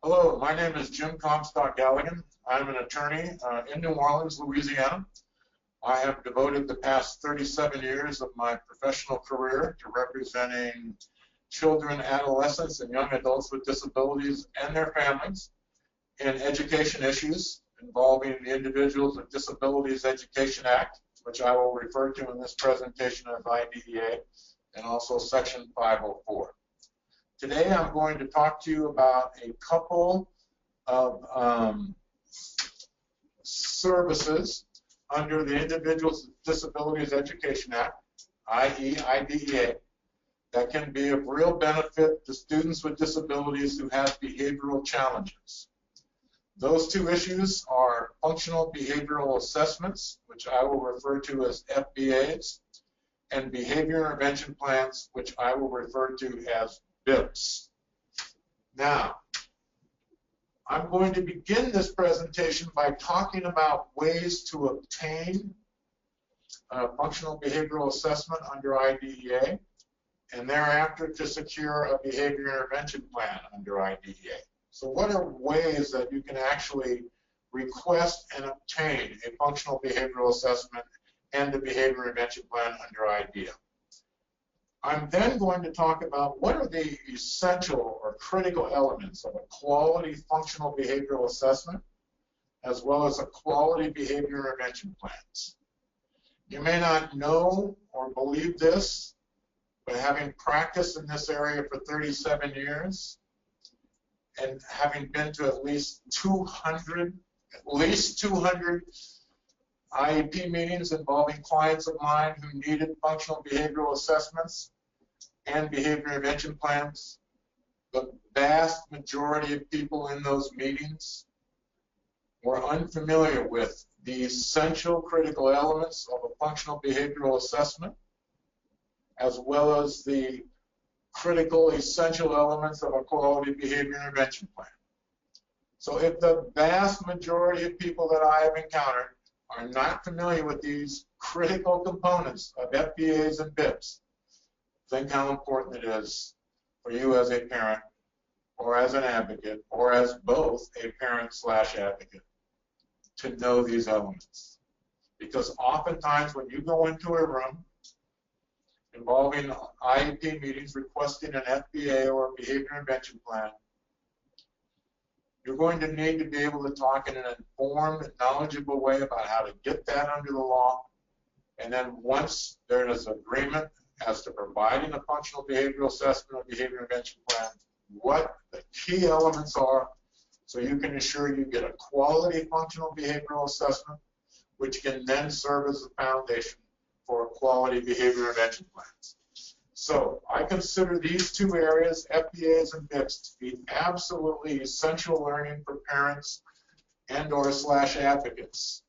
Hello, my name is Jim Comstock-Galligan. I'm an attorney in New Orleans, Louisiana. I have devoted the past 37 years of my professional career to representing children, adolescents, and young adults with disabilities and their families in education issues involving the Individuals with Disabilities Education Act, which I will refer to in this presentation as IDEA, and also Section 504. Today I'm going to talk to you about a couple of services under the Individuals with Disabilities Education Act, i.e. IDEA, that can be of real benefit to students with disabilities who have behavioral challenges. Those two issues are functional behavioral assessments, which I will refer to as FBAs, and behavior intervention plans, which I will refer to as BIPs. Now, I'm going to begin this presentation by talking about ways to obtain functional behavioral assessment under IDEA, and thereafter to secure a behavior intervention plan under IDEA. So what are ways that you can actually request and obtain a functional behavioral assessment and a behavior intervention plan under IDEA? I'm then going to talk about what are the essential or critical elements of a quality functional behavioral assessment, as well as a quality behavior intervention plans. You may not know or believe this, but having practiced in this area for 37 years and having been to at least 200 IEP meetings involving clients of mine who needed functional behavioral assessments and behavior intervention plans, the vast majority of people in those meetings were unfamiliar with the essential critical elements of a functional behavioral assessment, as well as the critical essential elements of a quality behavior intervention plan. So if the vast majority of people that I have encountered are not familiar with these critical components of FBAs and BIPs, think how important it is for you as a parent or as an advocate or as both a parent/advocate to know these elements. Because oftentimes when you go into a room involving IEP meetings requesting an FBA or a behavior intervention plan, you're going to need to be able to talk in an informed and knowledgeable way about how to get that under the law. And then once there is agreement as to providing a functional behavioral assessment or behavior intervention plan, what the key elements are so you can ensure you get a quality functional behavioral assessment, which can then serve as the foundation for quality behavior intervention plans. So I consider these two areas, FBAs and BIPs, to be absolutely essential learning for parents and/or/advocates.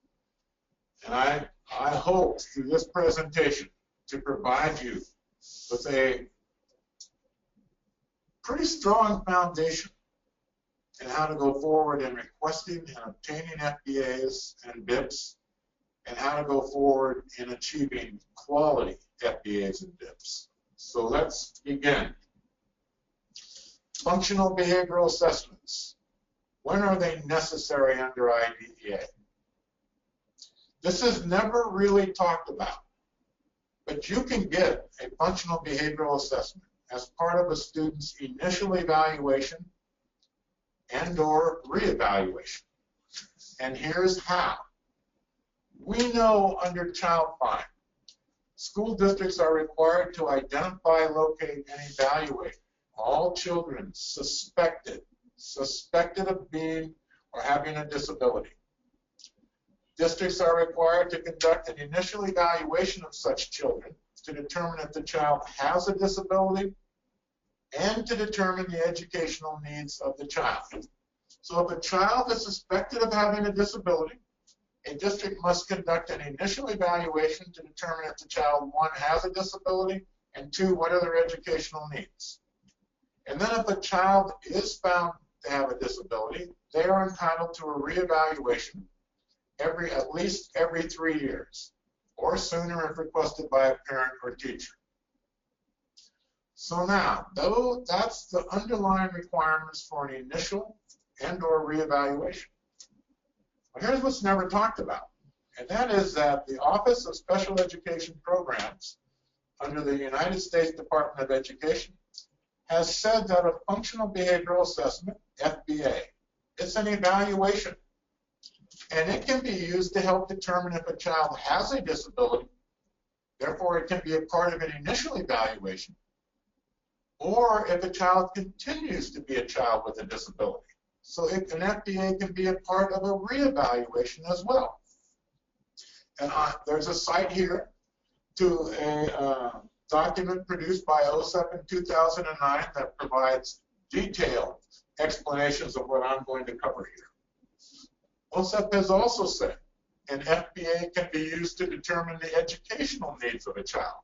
And I hope through this presentation to provide you with a pretty strong foundation in how to go forward in requesting and obtaining FBAs and BIPs, and how to go forward in achieving quality FBAs and BIPs. So let's begin. Functional behavioral assessments. When are they necessary under IDEA? This is never really talked about, but you can get a functional behavioral assessment as part of a student's initial evaluation and/or reevaluation. And here's how. We know under Child Find, school districts are required to identify, locate, and evaluate all children suspected of being or having a disability. Districts are required to conduct an initial evaluation of such children to determine if the child has a disability and to determine the educational needs of the child. So if a child is suspected of having a disability, a district must conduct an initial evaluation to determine if the child, one, has a disability, and two, what are their educational needs. And then if a child is found to have a disability, they are entitled to a reevaluation at least every 3 years, or sooner if requested by a parent or teacher. So now, that's the underlying requirements for an initial and or reevaluation. Well, here's what's never talked about, and that is that the Office of Special Education Programs under the United States Department of Education has said that a functional behavioral assessment, FBA, it's an evaluation, and it can be used to help determine if a child has a disability. Therefore, it can be a part of an initial evaluation, or if a child continues to be a child with a disability. So an FBA can be a part of a reevaluation as well. And there's a site here to a document produced by OSEP in 2009 that provides detailed explanations of what I'm going to cover here. OSEP has also said an FBA can be used to determine the educational needs of a child.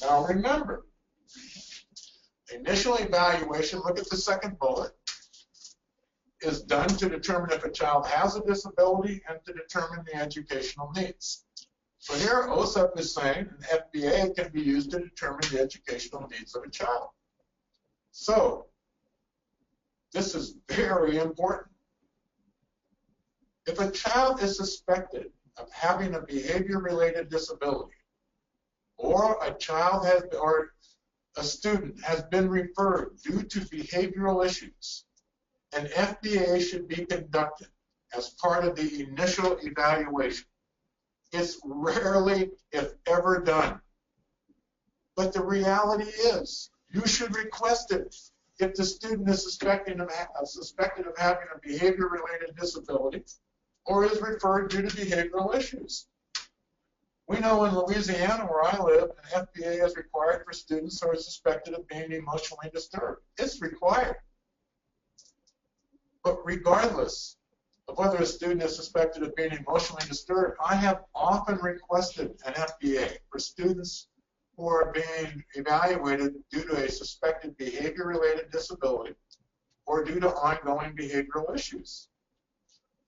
Now remember, initial evaluation, look at the second bullet, is done to determine if a child has a disability and to determine the educational needs. So here OSEP is saying an FBA can be used to determine the educational needs of a child. So this is very important. If a child is suspected of having a behavior-related disability, or a child has, or a student has been referred due to behavioral issues, an FBA should be conducted as part of the initial evaluation. It's rarely, if ever, done. But the reality is, you should request it if the student is suspected of having a behavior-related disability or is referred due to behavioral issues. We know in Louisiana, where I live, an FBA is required for students who are suspected of being emotionally disturbed. It's required. But regardless of whether a student is suspected of being emotionally disturbed, I have often requested an FBA for students who are being evaluated due to a suspected behavior-related disability or due to ongoing behavioral issues.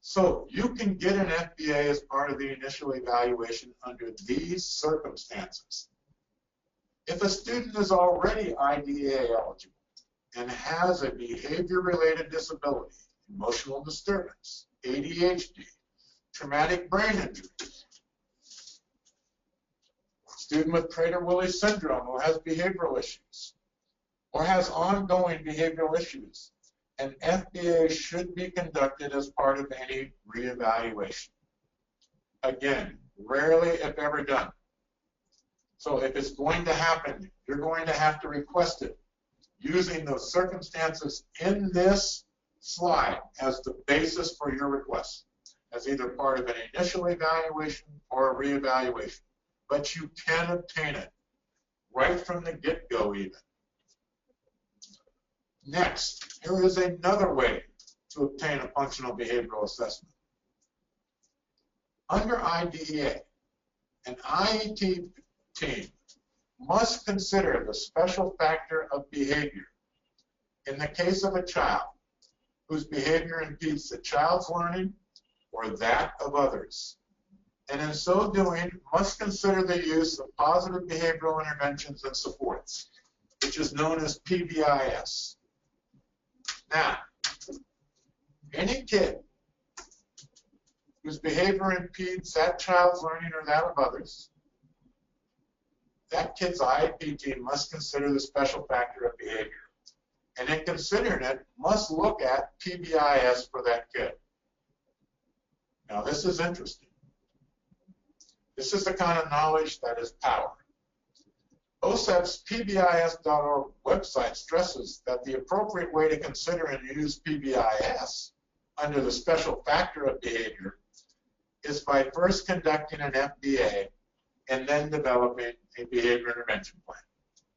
So you can get an FBA as part of the initial evaluation under these circumstances. If a student is already IDEA eligible and has a behavior-related disability, emotional disturbance, ADHD, traumatic brain injury, student with Prader-Willi syndrome who has behavioral issues, or has ongoing behavioral issues, an FBA should be conducted as part of any reevaluation. Again, rarely if ever done. So if it's going to happen, you're going to have to request it using those circumstances in this slide as the basis for your request, as either part of an initial evaluation or a reevaluation. But you can obtain it right from the get-go even. Next, here is another way to obtain a functional behavioral assessment. Under IDEA, an Iep team must consider the special factor of behavior in the case of a child whose behavior impedes the child's learning or that of others, and in so doing must consider the use of positive behavioral interventions and supports, which is known as PBIS. Now, any kid whose behavior impedes that child's learning or that of others, that kid's IEP team must consider the special factor of behavior. And in considering it, must look at PBIS for that kid. Now, this is interesting. This is the kind of knowledge that is power. OSEP's PBIS.org website stresses that the appropriate way to consider and use PBIS under the special factor of behavior is by first conducting an FBA and then developing a behavior intervention plan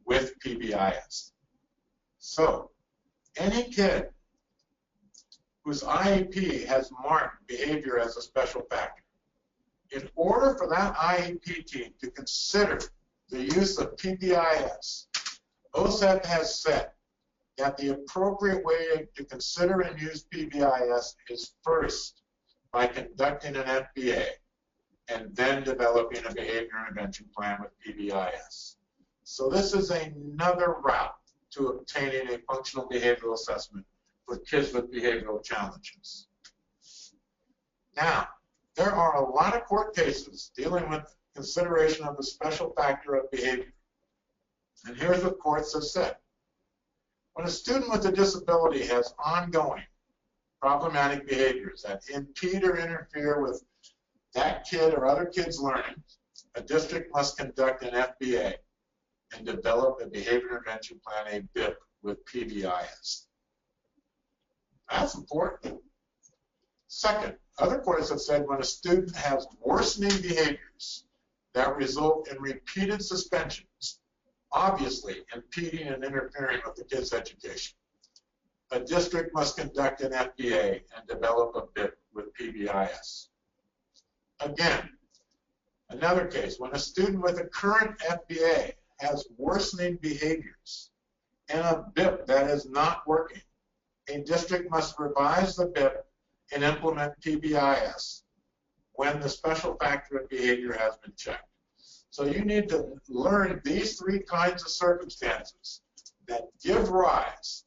with PBIS. So, any kid whose IEP has marked behavior as a special factor, in order for that IEP team to consider the use of PBIS, OSEP has said that the appropriate way to consider and use PBIS is first by conducting an FBA and then developing a behavior intervention plan with PBIS. So this is another route to obtaining a functional behavioral assessment for kids with behavioral challenges. Now, there are a lot of court cases dealing with consideration of the special factor of behavior. And here's what courts have said. When a student with a disability has ongoing problematic behaviors that impede or interfere with that kid or other kids' learning, a district must conduct an FBA and develop a behavior intervention plan, a BIP, with PBIS. That's important. Second, other courts have said when a student has worsening behaviors that result in repeated suspensions, obviously impeding and interfering with the kid's education, a district must conduct an FBA and develop a BIP with PBIS. Again, another case, when a student with a current FBA has worsening behaviors and a BIP that is not working, a district must revise the BIP and implement PBIS when the special factor of behavior has been checked. So you need to learn these three kinds of circumstances that give rise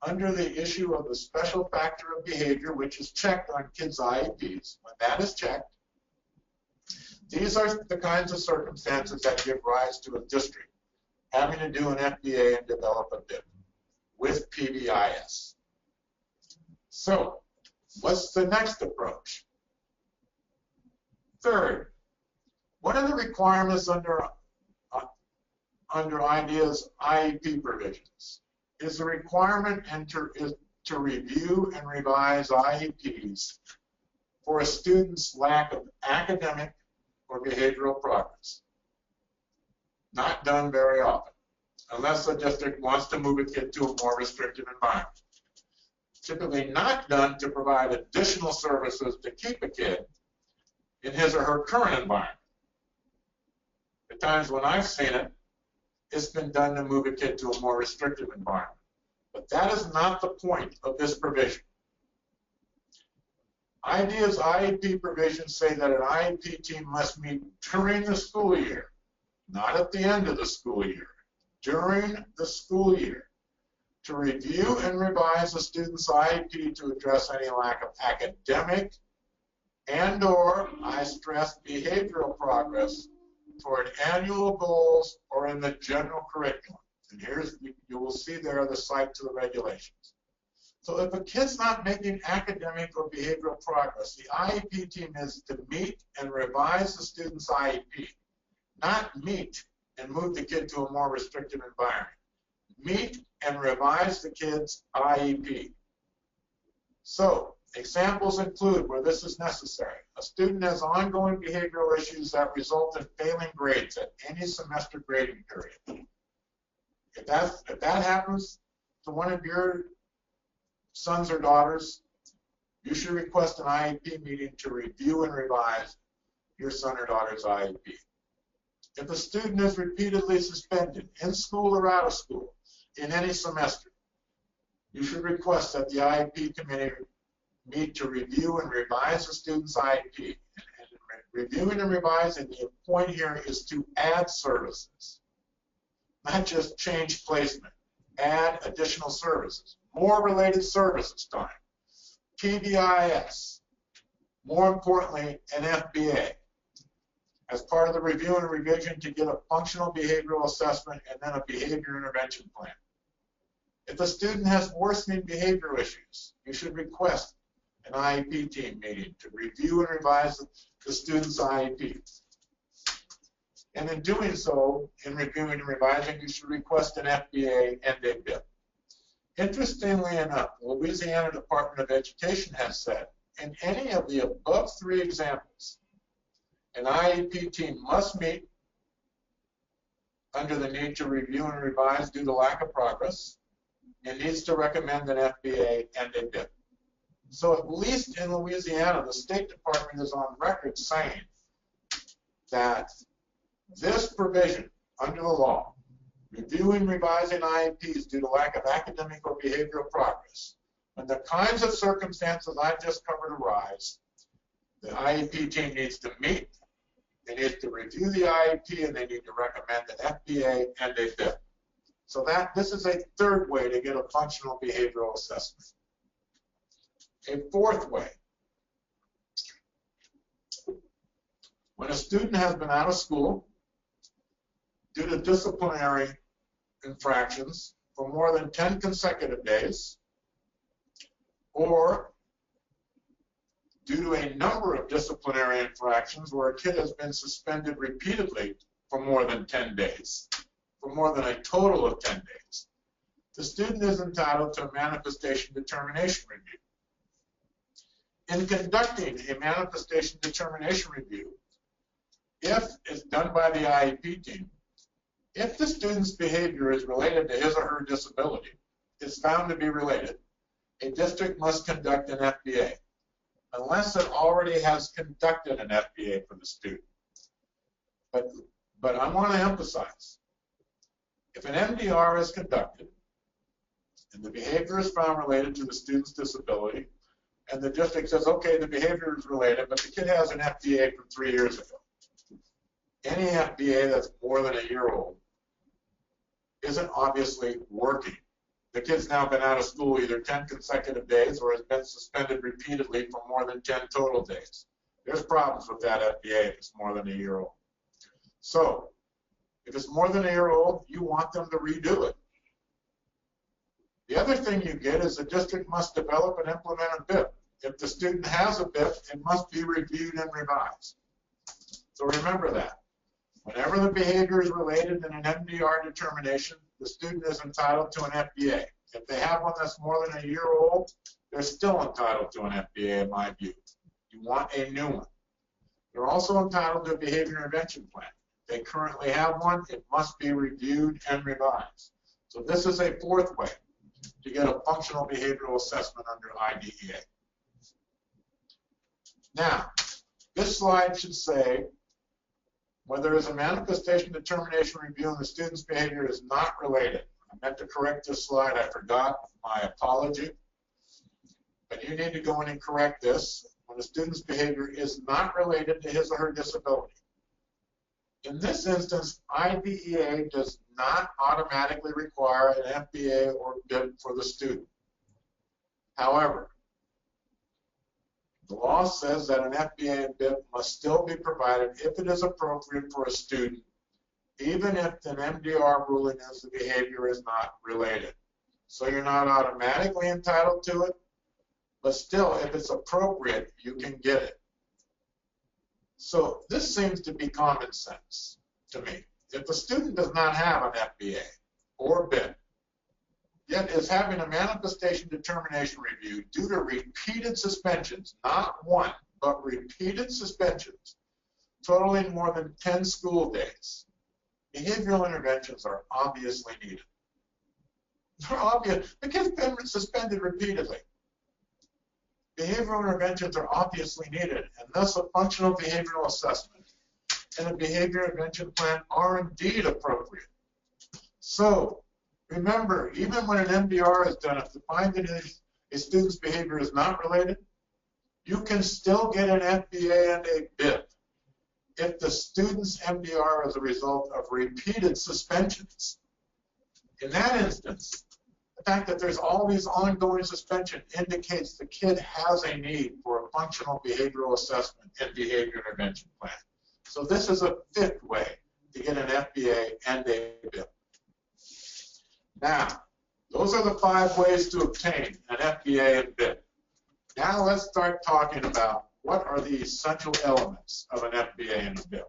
under the issue of the special factor of behavior, which is checked on kids' IEPs. When that is checked, these are the kinds of circumstances that give rise to a district having to do an FBA and develop a BIP with PBIS. So, what's the next approach? Third, what are the requirements under IDEA's IEP provisions? Is the requirement to review and revise IEPs for a student's lack of academic or behavioral progress? Not done very often, unless the district wants to move a kid to a more restrictive environment. Typically not done to provide additional services to keep a kid in his or her current environment. The times when I've seen it, it's been done to move a kid to a more restrictive environment. But that is not the point of this provision. IDEA's IEP provisions say that an IEP team must meet during the school year, not at the end of the school year, during the school year, to review and revise the student's IEP to address any lack of academic and/or, I stress, behavioral progress toward annual goals or in the general curriculum. And here's, you will see there the cite to the regulations. So if a kid's not making academic or behavioral progress, the IEP team is to meet and revise the student's IEP, not meet and move the kid to a more restrictive environment. Meet and revise the kid's IEP. So, examples include where this is necessary. A student has ongoing behavioral issues that result in failing grades at any semester grading period. If that happens to one of your sons or daughters, you should request an IEP meeting to review and revise your son or daughter's IEP. If a student is repeatedly suspended in school or out of school in any semester, you should request that the IEP committee meet to review and revise the student's IEP. And reviewing and revising, the point here is to add services, not just change placement. Add additional services, more related services time, PBIS, more importantly, an FBA, as part of the review and revision to get a functional behavioral assessment and then a behavior intervention plan. If a student has worsening behavioral issues, you should request an IEP team meeting to review and revise the student's IEP. And in doing so, in reviewing and revising, you should request an FBA and a BIP. Interestingly enough, the Louisiana Department of Education has said, in any of the above three examples, an IEP team must meet under the need to review and revise due to lack of progress, and needs to recommend an FBA and a BIP. So at least in Louisiana, the State Department is on record saying that this provision under the law, reviewing, revising IEPs due to lack of academic or behavioral progress, when the kinds of circumstances I just covered arise, the IEP team needs to meet, they need to review the IEP, and they need to recommend an FBA and a BIP. So this is a third way to get a functional behavioral assessment. A fourth way. When a student has been out of school due to disciplinary infractions for more than 10 consecutive days, or due to a number of disciplinary infractions where a kid has been suspended repeatedly for more than 10 days, for more than a total of 10 days, the student is entitled to a manifestation determination review. In conducting a manifestation determination review, if it's done by the IEP team, if the student's behavior is related to his or her disability, is found to be related, a district must conduct an FBA, unless it already has conducted an FBA for the student. But I want to emphasize, if an MDR is conducted and the behavior is found related to the student's disability, and the district says, okay, the behavior is related, but the kid has an FBA from 3 years ago. Any FBA that's more than a year old isn't obviously working. The kid's now been out of school either 10 consecutive days or has been suspended repeatedly for more than 10 total days. There's problems with that FBA if it's more than a year old. So, if it's more than a year old, you want them to redo it. The other thing you get is the district must develop and implement a BIP. If the student has a BIP, it must be reviewed and revised. So remember that. Whenever the behavior is related in an MDR determination, the student is entitled to an FBA. If they have one that's more than a year old, they're still entitled to an FBA in my view. You want a new one. They're also entitled to a behavior intervention plan. If they currently have one, it must be reviewed and revised. So this is a fourth way to get a functional behavioral assessment under IDEA. Now, this slide should say, when there is a manifestation determination review and the student's behavior is not related. I meant to correct this slide, I forgot, my apology. But you need to go in and correct this when the student's behavior is not related to his or her disability. In this instance, IDEA does not automatically require an FBA or BIP for the student. However, the law says that an FBA and BIP must still be provided if it is appropriate for a student, even if an MDR ruling is the behavior is not related. So you're not automatically entitled to it, but still, if it's appropriate, you can get it. So this seems to be common sense to me. If a student does not have an FBA or BIP, yet is having a manifestation determination review due to repeated suspensions, not one, but repeated suspensions, totaling more than 10 school days, behavioral interventions are obviously needed. They're obvious. The kid's been suspended repeatedly. Behavioral interventions are obviously needed, and thus a functional behavioral assessment and a behavior intervention plan are indeed appropriate. So, remember, even when an MDR is done, if the finding is a student's behavior is not related, you can still get an FBA and a BIP if the student's MDR is a result of repeated suspensions. In that instance, the fact that there's all these ongoing suspension indicates the kid has a need for a functional behavioral assessment and behavior intervention plan. So this is a fifth way to get an FBA and a BIP. Now, those are the 5 ways to obtain an FBA and BIP. Now let's start talking about what are the essential elements of an FBA and a BIP.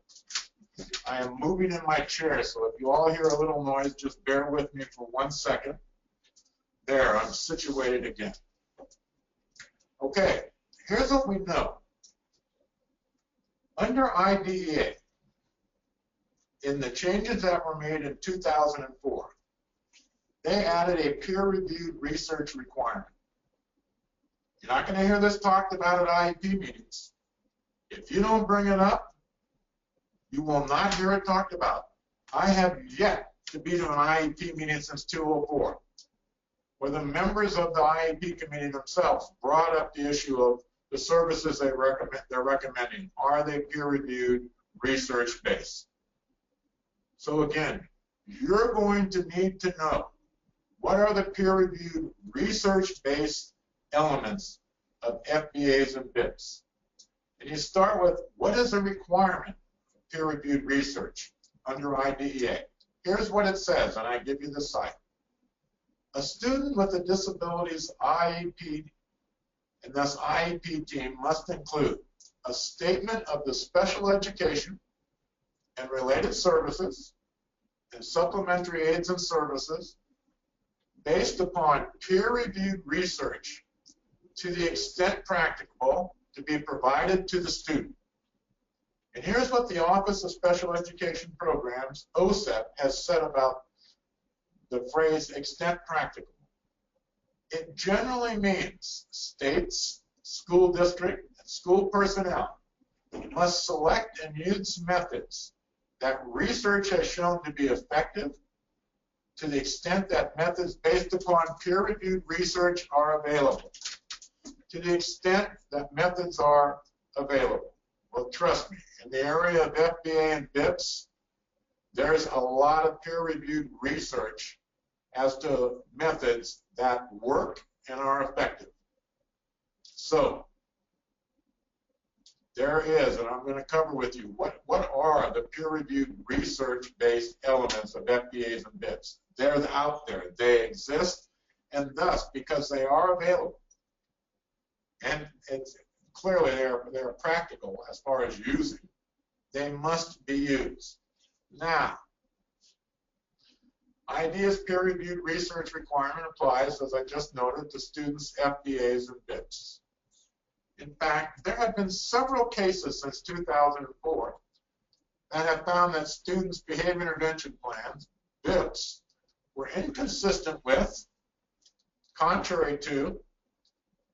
I am moving in my chair, so if you all hear a little noise, just bear with me for 1 second. There, I'm situated again. Okay, here's what we know. Under IDEA, in the changes that were made in 2004, they added a peer-reviewed research requirement. You're not going to hear this talked about at IEP meetings. If you don't bring it up, you will not hear it talked about. I have yet to be to an IEP meeting since 2004, where the members of the IEP committee themselves brought up the issue of the services they're recommending. Are they peer-reviewed, research-based? So again, you're going to need to know what are the peer-reviewed, research-based elements of FBAs and BIPs. And you start with, what is a requirement of peer-reviewed research under IDEA? Here's what it says, and I give you the site. A student with a disability's IEP, and thus IEP team, must include a statement of the special education and related services and supplementary aids and services based upon peer-reviewed research to the extent practicable to be provided to the student. And here's what the Office of Special Education Programs, OSEP, has said about the phrase extent practicable. It generally means states, school district, and school personnel must select and use methods that research has shown to be effective to the extent that methods based upon peer-reviewed research are available. To the extent that methods are available. Well, trust me, in the area of FBA and BIPs, there's a lot of peer-reviewed research as to methods that work and are effective. So, there is, and I'm going to cover with you, what are the peer-reviewed research-based elements of FBAs and BIPs? They're out there. They exist, and thus, because they are available, and it's clearly they're practical as far as using, they must be used. Now, IDEA's peer-reviewed research requirement applies, as I just noted, to students' FBAs and BIPs. In fact, there have been several cases since 2004 that have found that students' behavior intervention plans, BIPs, were inconsistent with, contrary to,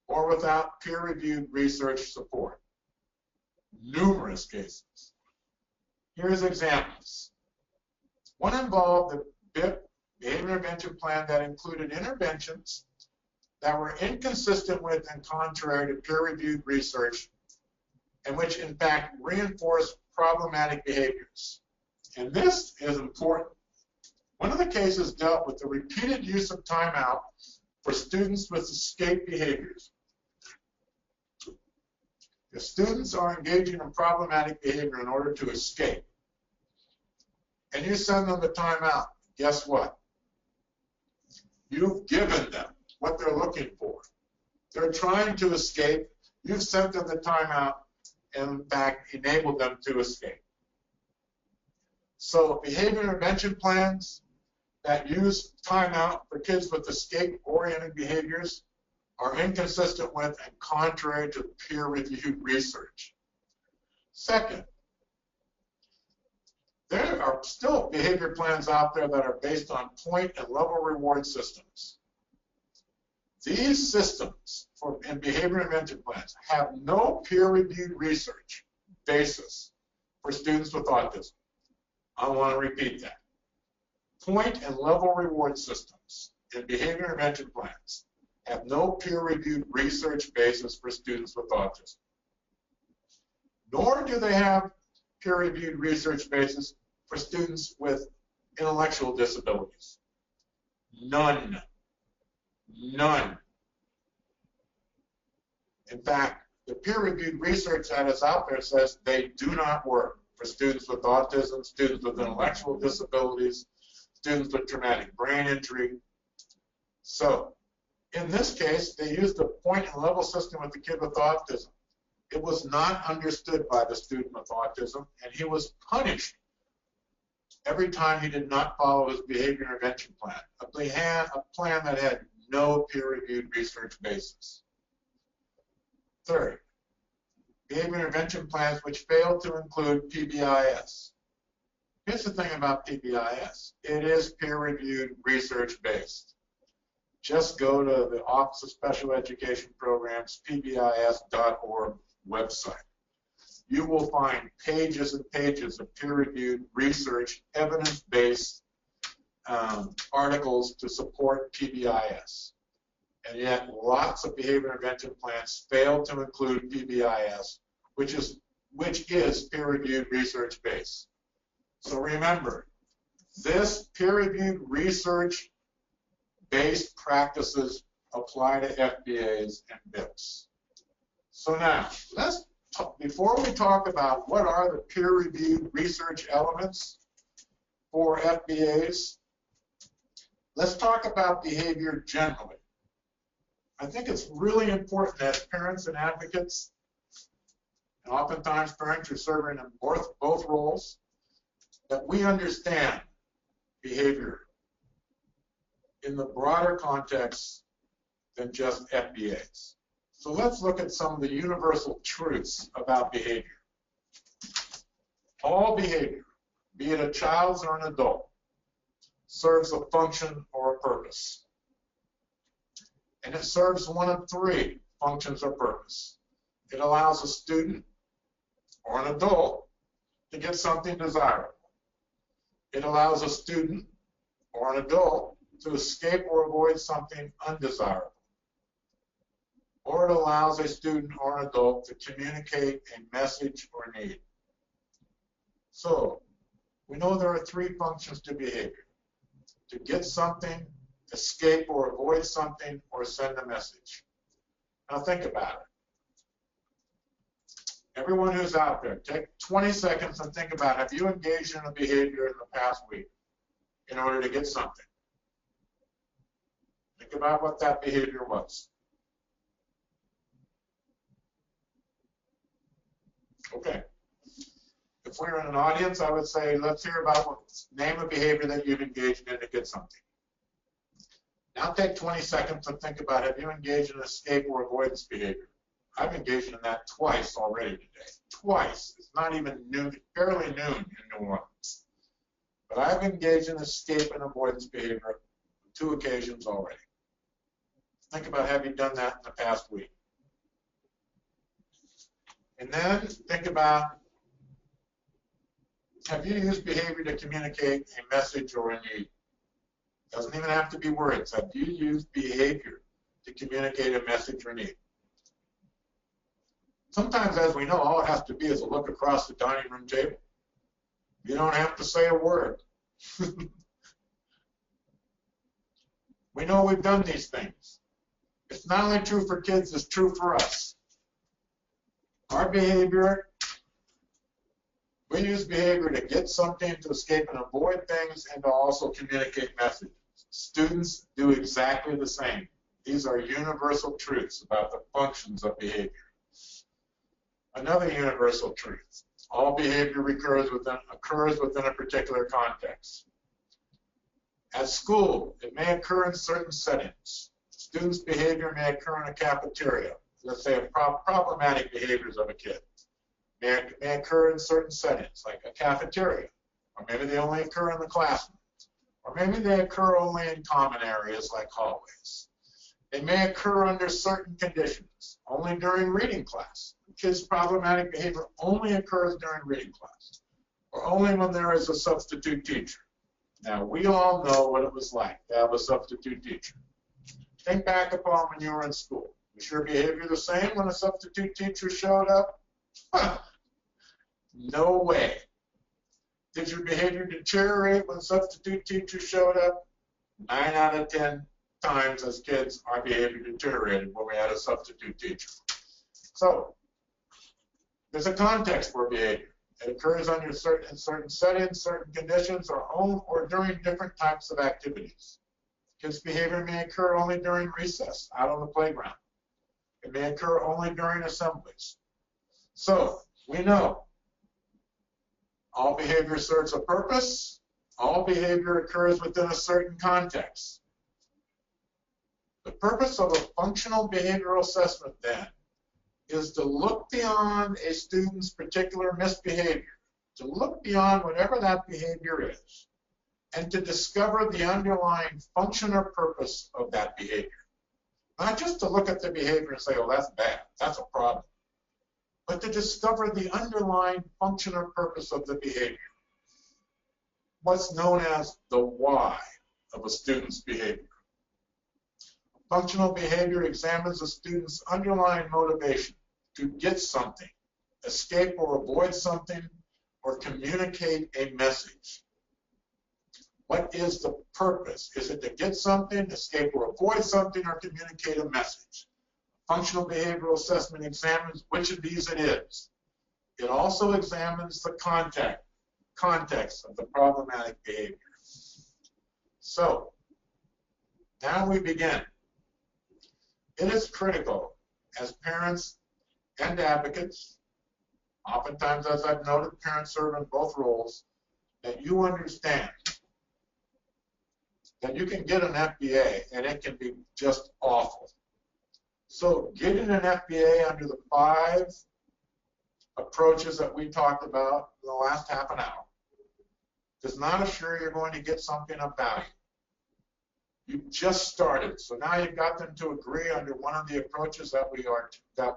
or without peer-reviewed research support. Numerous cases. Here's examples. One involved the BIP, behavior intervention plan, that included interventions that were inconsistent with and contrary to peer-reviewed research, and which in fact reinforced problematic behaviors. And this is important. One of the cases dealt with the repeated use of timeout for students with escape behaviors. If students are engaging in problematic behavior in order to escape, and you send them the timeout, guess what? You've given them what they're looking for. They're trying to escape. You've sent them the timeout and, in fact, enabled them to escape. So behavior intervention plans that use timeout for kids with escape-oriented behaviors are inconsistent with and contrary to peer-reviewed research. Second, there are still behavior plans out there that are based on point and level reward systems. These systems and behavior intervention plans have no peer-reviewed research basis for students with autism. I want to repeat that. Point and level reward systems and behavior intervention plans have no peer-reviewed research basis for students with autism. Nor do they have peer-reviewed research basis for students with intellectual disabilities. None. None. In fact, the peer-reviewed research that is out there says they do not work for students with autism, students with intellectual disabilities, students with traumatic brain injury. So, in this case, they used a point and level system with the kid with autism. It was not understood by the student with autism, and he was punished every time he did not follow his behavior intervention plan, a plan that had no peer-reviewed research basis. Third, behavior intervention plans which fail to include PBIS. Here's the thing about PBIS. It is peer-reviewed research-based. Just go to the Office of Special Education Programs, PBIS.org website. You will find pages and pages of peer-reviewed research, evidence-based articles to support PBIS. And yet lots of behavior intervention plans fail to include PBIS, which is peer-reviewed research-based. So remember, this peer-reviewed research-based practices apply to FBAs and BIPs. So now, before we talk about what are the peer-reviewed research elements for FBAs, let's talk about behavior generally. I think it's really important as parents and advocates, and oftentimes parents are serving in both roles, that we understand behavior in the broader context than just FBAs. So let's look at some of the universal truths about behavior. All behavior, be it a child's or an adult, serves a function or a purpose. And it serves one of three functions or purpose. It allows a student or an adult to get something desirable. It allows a student or an adult to escape or avoid something undesirable. Or it allows a student or an adult to communicate a message or need. So, we know there are three functions to behavior: to get something, escape or avoid something, or send a message. Now think about it. Everyone who's out there, take 20 seconds and think about, have you engaged in a behavior in the past week in order to get something? Think about what that behavior was. Okay. If we were in an audience, I would say, let's hear about name a behavior that you've engaged in to get something. Now take 20 seconds and think about, have you engaged in escape or avoidance behavior? I've engaged in that twice already today. Twice. It's not even noon, barely noon in New Orleans. But I've engaged in escape and avoidance behavior on 2 occasions already. Think about, have you done that in the past week? And then think about, have you used behavior to communicate a message or a need? Doesn't even have to be words. Have you used behavior to communicate a message or need? Sometimes, as we know, all it has to be is a look across the dining room table. You don't have to say a word. We know we've done these things. It's not only true for kids, it's true for us. Our behavior, we use behavior to get something, to escape and avoid things, and to also communicate messages. Students do exactly the same. These are universal truths about the functions of behavior. Another universal truth: all behavior occurs within a particular context. At school, it may occur in certain settings. Students' behavior may occur in a cafeteria. Let's say problematic behaviors of a kid may occur in certain settings, like a cafeteria, or maybe they only occur in the classroom, or maybe they occur only in common areas like hallways. They may occur under certain conditions, only during reading class. Kids' problematic behavior only occurs during reading class, or only when there is a substitute teacher. Now, we all know what it was like to have a substitute teacher. Think back upon when you were in school. Was your behavior the same when a substitute teacher showed up? No way. Did your behavior deteriorate when a substitute teacher showed up? 9 out of 10 times as kids, our behavior deteriorated when we had a substitute teacher. So, there's a context for behavior. It occurs under certain settings, certain conditions, or during different types of activities. Kids' behavior may occur only during recess, out on the playground. It may occur only during assemblies. So, we know all behavior serves a purpose. All behavior occurs within a certain context. The purpose of a functional behavioral assessment, then, is to look beyond a student's particular misbehavior, to look beyond whatever that behavior is, and to discover the underlying function or purpose of that behavior. Not just to look at the behavior and say, oh, that's bad, that's a problem, but to discover the underlying function or purpose of the behavior. What's known as the why of a student's behavior. Functional behavior examines a student's underlying motivation to get something, escape or avoid something, or communicate a message. What is the purpose? Is it to get something, escape or avoid something, or communicate a message? Functional behavioral assessment examines which of these it is. It also examines the context of the problematic behavior. So, now we begin. It is critical as parents and advocates, oftentimes, as I've noted, parents serve in both roles, that you understand that you can get an FBA and it can be just awful. So getting an FBA under the 5 approaches that we talked about in the last half an hour does not assure you're going to get something of value. You just started, so now you've got them to agree under one of the approaches that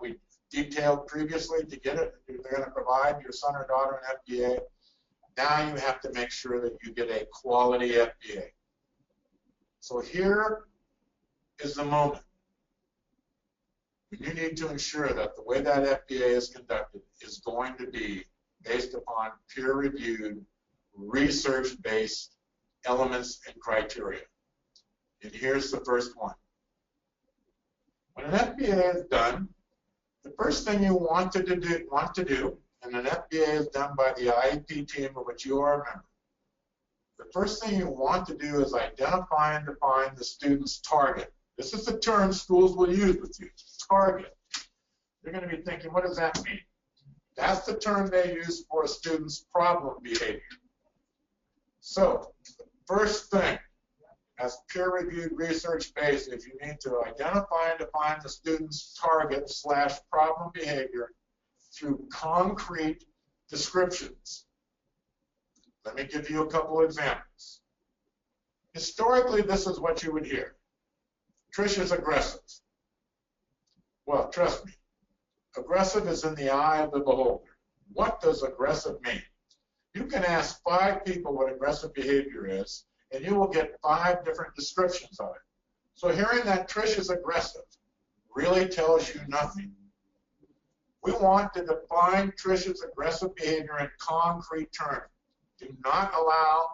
we detailed previously to get it. They're going to provide your son or daughter an FBA. Now you have to make sure that you get a quality FBA. So here is the moment. You need to ensure that the way that FBA is conducted is going to be based upon peer-reviewed, research-based elements and criteria. And here's the first one. When an FBA is done, the first thing you want to do, and an FBA is done by the Iep team of which you are a member, the first thing you want to do is identify and define the student's target. This is the term schools will use with you, target. You're going to be thinking, what does that mean? That's the term they use for a student's problem behavior. So, the first thing, as peer-reviewed research-based, is you need to identify and define the student's target / problem behavior through concrete descriptions. Let me give you a couple examples. Historically, this is what you would hear. Trish is aggressive. Well, trust me, aggressive is in the eye of the beholder. What does aggressive mean? You can ask 5 people what aggressive behavior is, and you will get 5 different descriptions of it. So hearing that Trish is aggressive really tells you nothing. We want to define Trish's aggressive behavior in concrete terms. Do not allow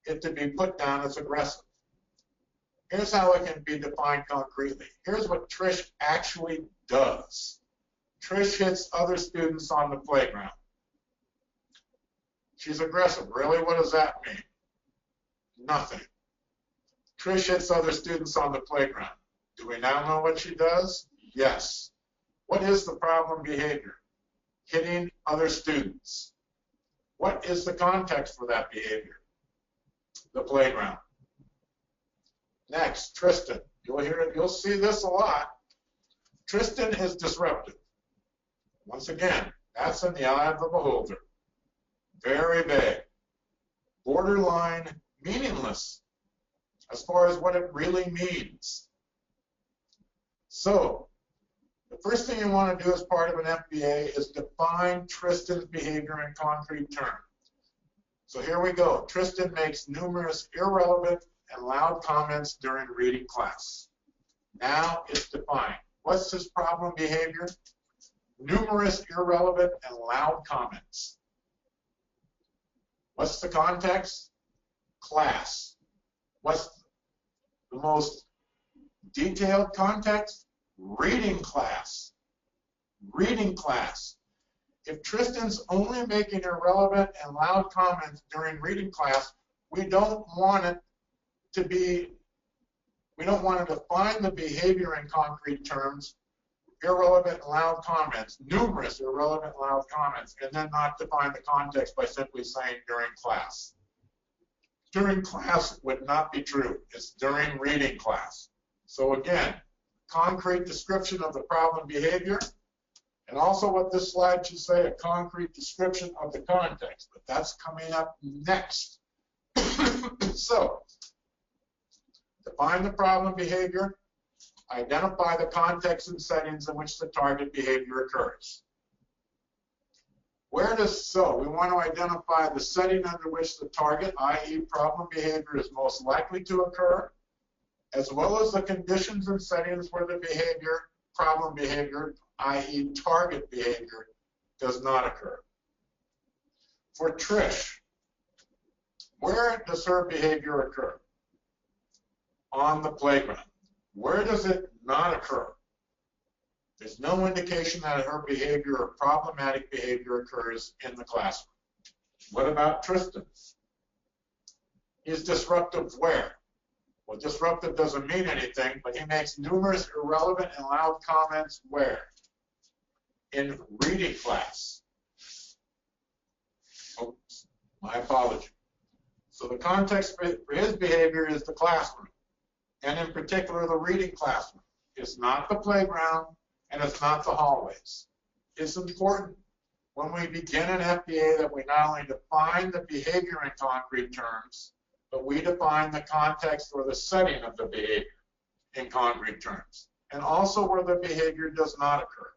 it to be put down as aggressive. Here's how it can be defined concretely. Here's what Trish actually does. Trish hits other students on the playground. She's aggressive. Really, what does that mean? Nothing. Trish hits other students on the playground. Do we now know what she does? Yes. What is the problem behavior? Hitting other students. What is the context for that behavior? The playground. Next, Tristan. You'll hear it. You'll see this a lot. Tristan is disruptive. Once again, that's in the eye of the beholder. Very vague. Borderline meaningless as far as what it really means. So, the first thing you want to do as part of an FBA is define Tristan's behavior in concrete terms. So here we go. Tristan makes numerous irrelevant and loud comments during reading class. Now it's defined. What's his problem behavior? Numerous irrelevant and loud comments. What's the context? Class. What's the most detailed context? Reading class. Reading class. If Tristan's only making irrelevant and loud comments during reading class, we don't want it to be, we don't want to define the behavior in concrete terms, irrelevant and loud comments, numerous irrelevant and loud comments, and then not define the context by simply saying during class. During class would not be true. It's during reading class. So again, concrete description of the problem behavior, and also what this slide should say, a concrete description of the context, but that's coming up next. So, define the problem behavior, identify the context and settings in which the target behavior occurs. Where does so? We want to identify the setting under which the target, i.e. problem behavior, is most likely to occur, as well as the conditions and settings where the behavior, problem behavior, i.e. target behavior, does not occur. For Trish, where does her behavior occur? On the playground. Where does it not occur? There's no indication that her behavior or problematic behavior occurs in the classroom. What about Tristan? He's disruptive where? Well, disruptive doesn't mean anything, but he makes numerous irrelevant and loud comments where? In reading class. Oops, my apology. So the context for his behavior is the classroom, and in particular the reading classroom. It's not the playground, and it's not the hallways. It's important when we begin an FBA that we not only define the behavior in concrete terms, but we define the context or the setting of the behavior in concrete terms, and also where the behavior does not occur.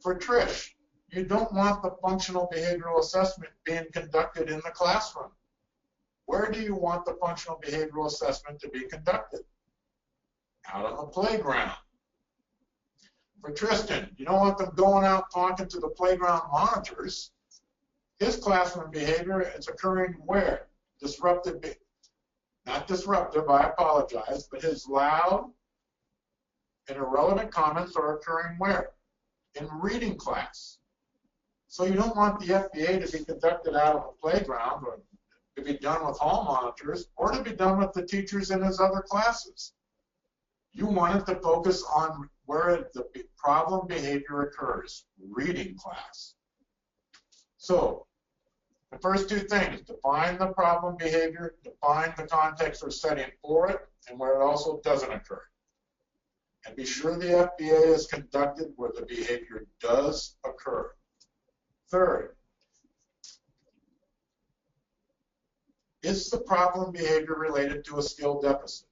For Trish, you don't want the functional behavioral assessment being conducted in the classroom. Where do you want the functional behavioral assessment to be conducted? Out on the playground. For Tristan, you don't want them going out talking to the playground monitors. His classroom behavior is occurring where? Disruptive, not disruptive, I apologize, but his loud and irrelevant comments are occurring where? In reading class. So you don't want the FBA to be conducted out of the playground or to be done with hall monitors or to be done with the teachers in his other classes. You want it to focus on where the problem behavior occurs, reading class. So the first two things, define the problem behavior, define the context or setting for it, and where it also doesn't occur. And be sure the FBA is conducted where the behavior does occur. Third, is the problem behavior related to a skill deficit?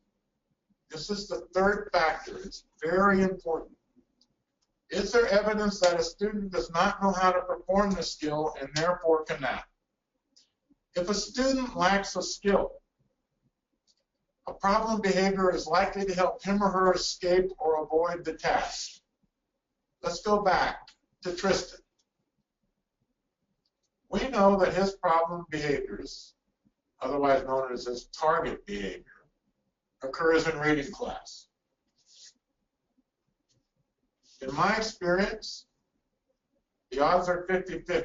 This is the third factor. It's very important. Is there evidence that a student does not know how to perform the skill and therefore cannot? If a student lacks a skill, a problem behavior is likely to help him or her escape or avoid the task. Let's go back to Tristan. We know that his problem behaviors, otherwise known as his target behavior, occurs in reading class. In my experience, the odds are 50-50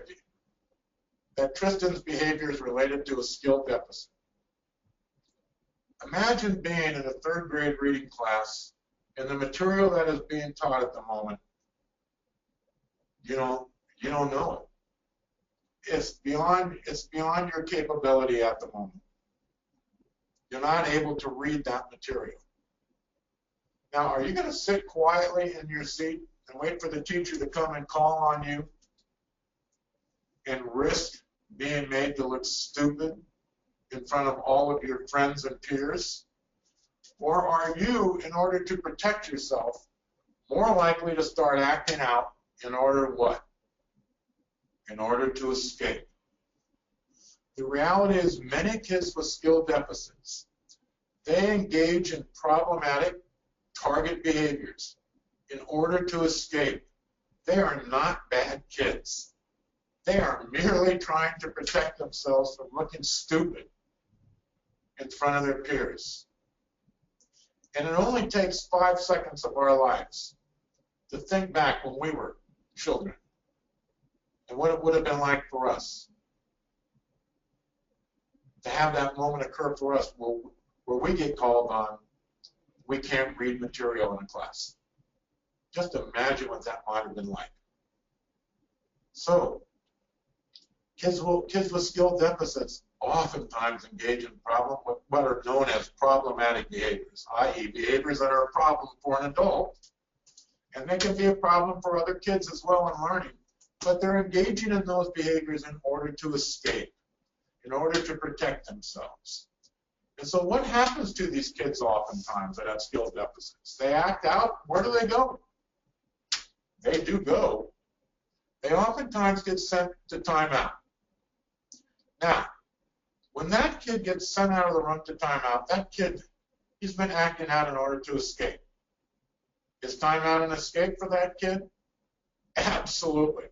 that Tristan's behavior is related to a skill deficit. Imagine being in a third grade reading class and the material that is being taught at the moment, you don't know it. It's beyond your capability at the moment. You're not able to read that material. Now, are you going to sit quietly in your seat and wait for the teacher to come and call on you and risk being made to look stupid in front of all of your friends and peers? Or are you, in order to protect yourself, more likely to start acting out in order what? In order to escape. The reality is many kids with skill deficits, they engage in problematic target behaviors in order to escape. They are not bad kids. They are merely trying to protect themselves from looking stupid in front of their peers. And it only takes 5 seconds of our lives to think back when we were children and what it would have been like for us to have that moment occur for us where we get called on, we can't read material in a class. Just imagine what that might have been like. So, kids with skill deficits oftentimes engage in what are known as problematic behaviors, i.e. behaviors that are a problem for an adult, and they can be a problem for other kids as well in learning, but they're engaging in those behaviors in order to escape, in order to protect themselves. And so what happens to these kids oftentimes that have skill deficits? They act out. Where do they go? They do go. They oftentimes get sent to timeout. Now, when that kid gets sent out of the room to timeout, that kid, he's been acting out in order to escape. Is timeout an escape for that kid? Absolutely.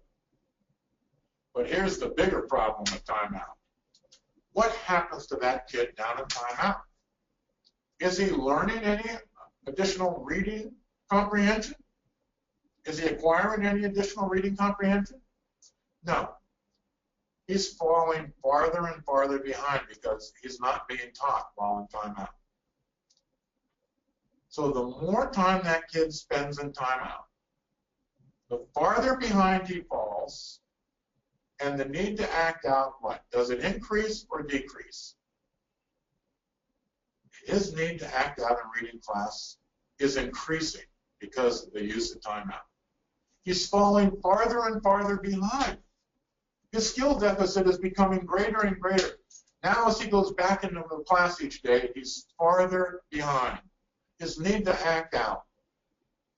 But here's the bigger problem with timeout. What happens to that kid down in timeout? Is he learning any additional reading comprehension? Is he acquiring any additional reading comprehension? No. He's falling farther and farther behind because he's not being taught while in timeout. So the more time that kid spends in timeout, the farther behind he falls, and the need to act out, what? Does it increase or decrease? His need to act out in reading class is increasing because of the use of timeout. He's falling farther and farther behind. His skill deficit is becoming greater and greater. Now as he goes back into the class each day, he's farther behind. His need to act out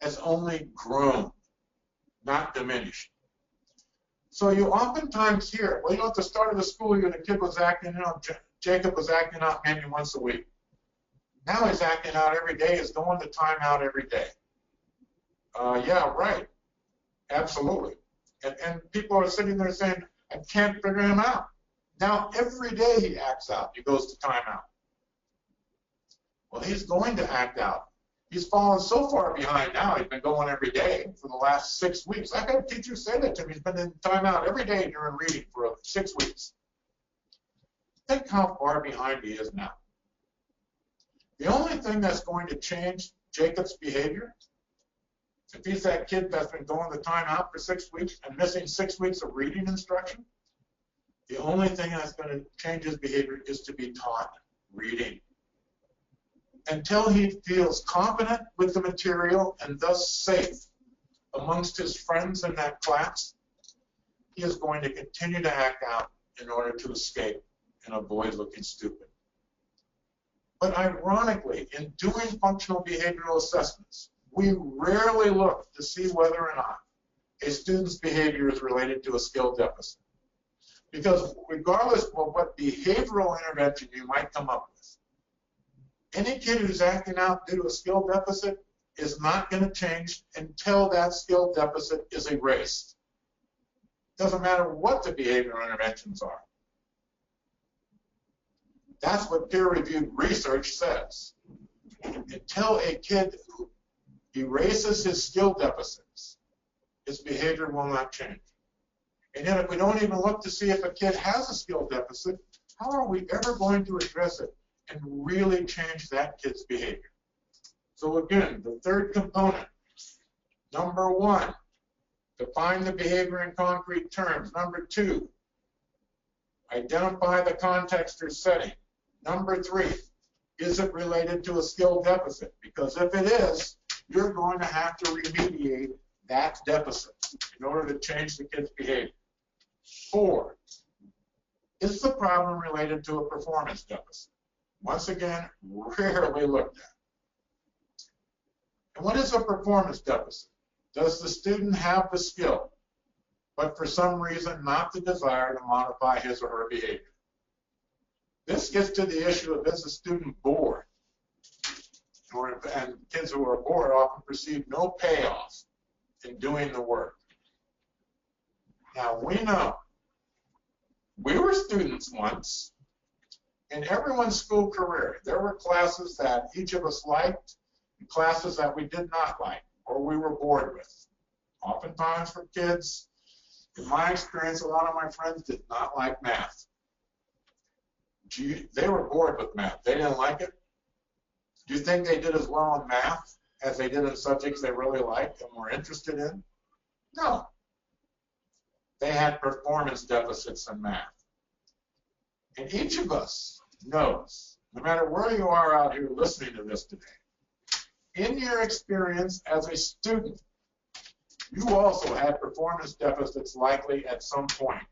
has only grown, not diminished. So you oftentimes hear, well, at the start of the school year, the kid was acting out, Jacob was acting out maybe once a week. Now he's acting out every day, he's going to timeout every day. Yeah, right. Absolutely. And people are sitting there saying, I can't figure him out. Now every day he acts out, he goes to timeout. Well, he's going to act out. He's fallen so far behind now, he's been going every day for the last 6 weeks. I've had a teacher say that to me. He's been in timeout every day during reading for 6 weeks. Think how far behind he is now. The only thing that's going to change Jacob's behavior, if he's that kid that's been going to timeout for 6 weeks and missing 6 weeks of reading instruction, the only thing that's going to change his behavior is to be taught reading. Until he feels confident with the material and thus safe amongst his friends in that class, he is going to continue to act out in order to escape and avoid looking stupid. But ironically, in doing functional behavioral assessments, we rarely look to see whether or not a student's behavior is related to a skill deficit. Because regardless of what behavioral intervention you might come up with, any kid who's acting out due to a skill deficit is not going to change until that skill deficit is erased. Doesn't matter what the behavioral interventions are. That's what peer-reviewed research says. Until a kid erases his skill deficits, his behavior will not change. And yet if we don't even look to see if a kid has a skill deficit, how are we ever going to address it and really change that kid's behavior? So again, the third component, number 1, define the behavior in concrete terms. Number 2, identify the context or setting. Number 3, is it related to a skill deficit? Because if it is, you're going to have to remediate that deficit in order to change the kid's behavior. 4, is the problem related to a performance deficit? Once again, rarely looked at. And what is a performance deficit? Does the student have the skill, but for some reason not the desire to modify his or her behavior? This gets to the issue of, is the student bored? And kids who are bored often perceive no payoff in doing the work. Now, we know, we were students once. In everyone's school career, there were classes that each of us liked and classes that we did not like or we were bored with. Oftentimes for kids, in my experience, a lot of my friends did not like math. They were bored with math. They didn't like it. Do you think they did as well in math as they did in subjects they really liked and were interested in? No. They had performance deficits in math. And each of us knows, no matter where you are out here listening to this today, in your experience as a student, you also had performance deficits likely at some point.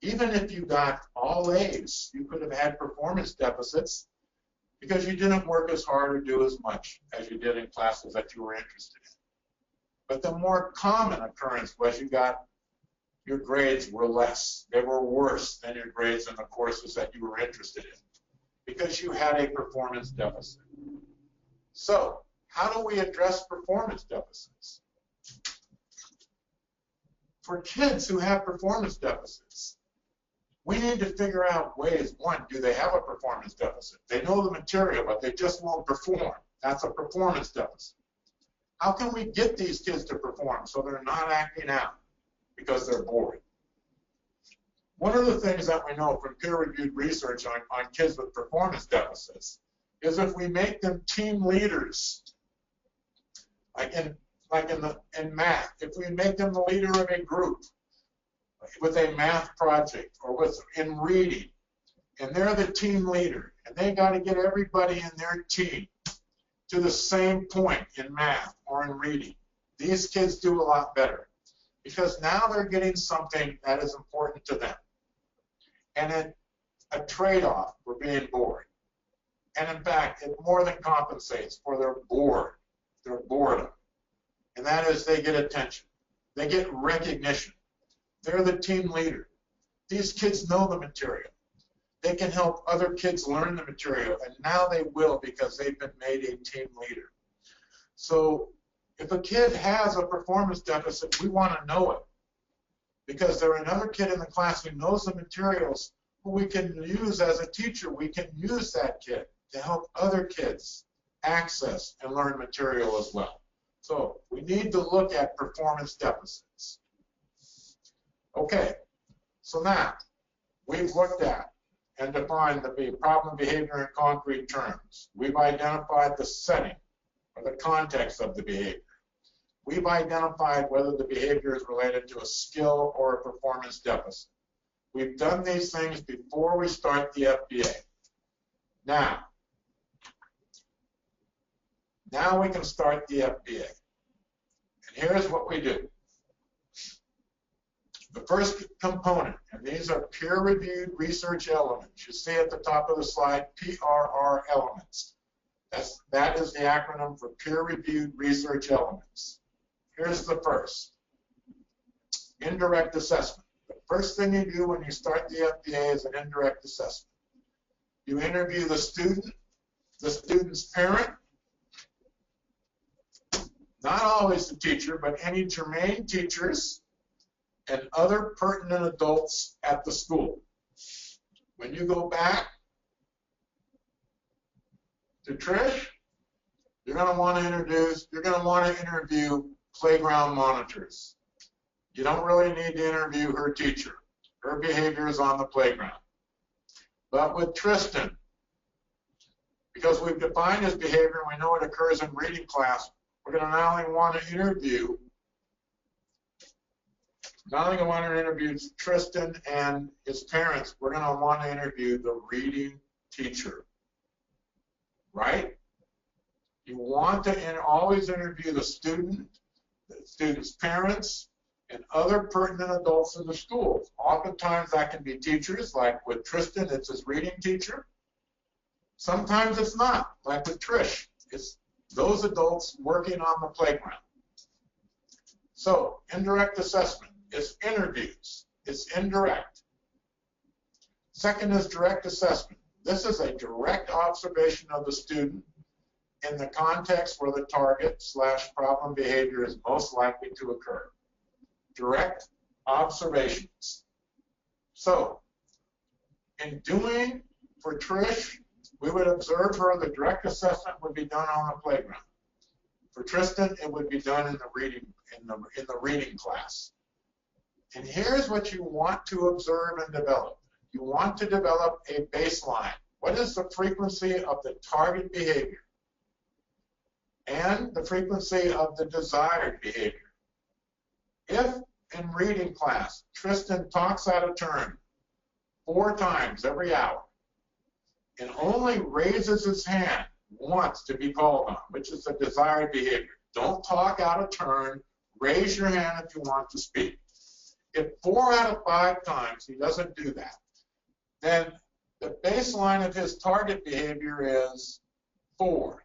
Even if you got all A's, you could have had performance deficits because you didn't work as hard or do as much as you did in classes that you were interested in. But the more common occurrence was your grades were less. They were worse than your grades in the courses that you were interested in because you had a performance deficit. So, how do we address performance deficits? For kids who have performance deficits, we need to figure out ways. 1, do they have a performance deficit? They know the material, but they just won't perform. That's a performance deficit. How can we get these kids to perform so they're not acting out because they're bored? One of the things that we know from peer-reviewed research on kids with performance deficits is if we make them team leaders, like in math, if we make them the leader of a group with a math project or in reading, and they're the team leader, and they got to get everybody in their team to the same point in math or in reading, these kids do a lot better because now they're getting something that is important to them. And it's a trade-off for being bored. And in fact, it more than compensates for their boredom. And that is they get attention. They get recognition. They're the team leader. These kids know the material. They can help other kids learn the material, and now they will because they've been made a team leader. So if a kid has a performance deficit, we want to know it because there's another kid in the class who knows the materials who we can use as a teacher. We can use that kid to help other kids access and learn material as well. So we need to look at performance deficits. Okay, so now we've looked at and defined the problem behavior in concrete terms. We've identified the setting or the context of the behavior. We've identified whether the behavior is related to a skill or a performance deficit. We've done these things before we start the FBA. Now we can start the FBA. And here's what we do. The first component, and these are peer-reviewed research elements. You see at the top of the slide, PRR elements. That is the acronym for peer-reviewed research elements. Here's the first. Indirect assessment. The first thing you do when you start the FBA is an indirect assessment. You interview the student, the student's parent, not always the teacher, but any germane teachers, and other pertinent adults at the school. When you go back to Trish, you're going to want to interview playground monitors. You don't really need to interview her teacher. Her behavior is on the playground. But with Tristan, because we've defined his behavior and we know it occurs in reading class, we're going to not only want to interview Tristan and his parents, we're going to want to interview the reading teacher, right? You want to always interview the student's parents, and other pertinent adults in the school. Oftentimes that can be teachers, like with Tristan, it's his reading teacher. Sometimes it's not, like with Trish. It's those adults working on the playground. So, indirect assessment. It's interviews. It's indirect. Second is direct assessment. This is a direct observation of the student in the context where the target/problem behavior is most likely to occur. Direct observations. So, in doing for Trish, we would observe her. The direct assessment would be done on the playground. For Tristan, it would be done in the reading class. And here's what you want to observe and develop. You want to develop a baseline. What is the frequency of the target behavior and the frequency of the desired behavior? If in reading class, Tristan talks out of turn 4 times every hour and only raises his hand once to be called on, which is the desired behavior. Don't talk out of turn. Raise your hand if you want to speak. If 4 out of 5 times he doesn't do that, then the baseline of his target behavior is 4.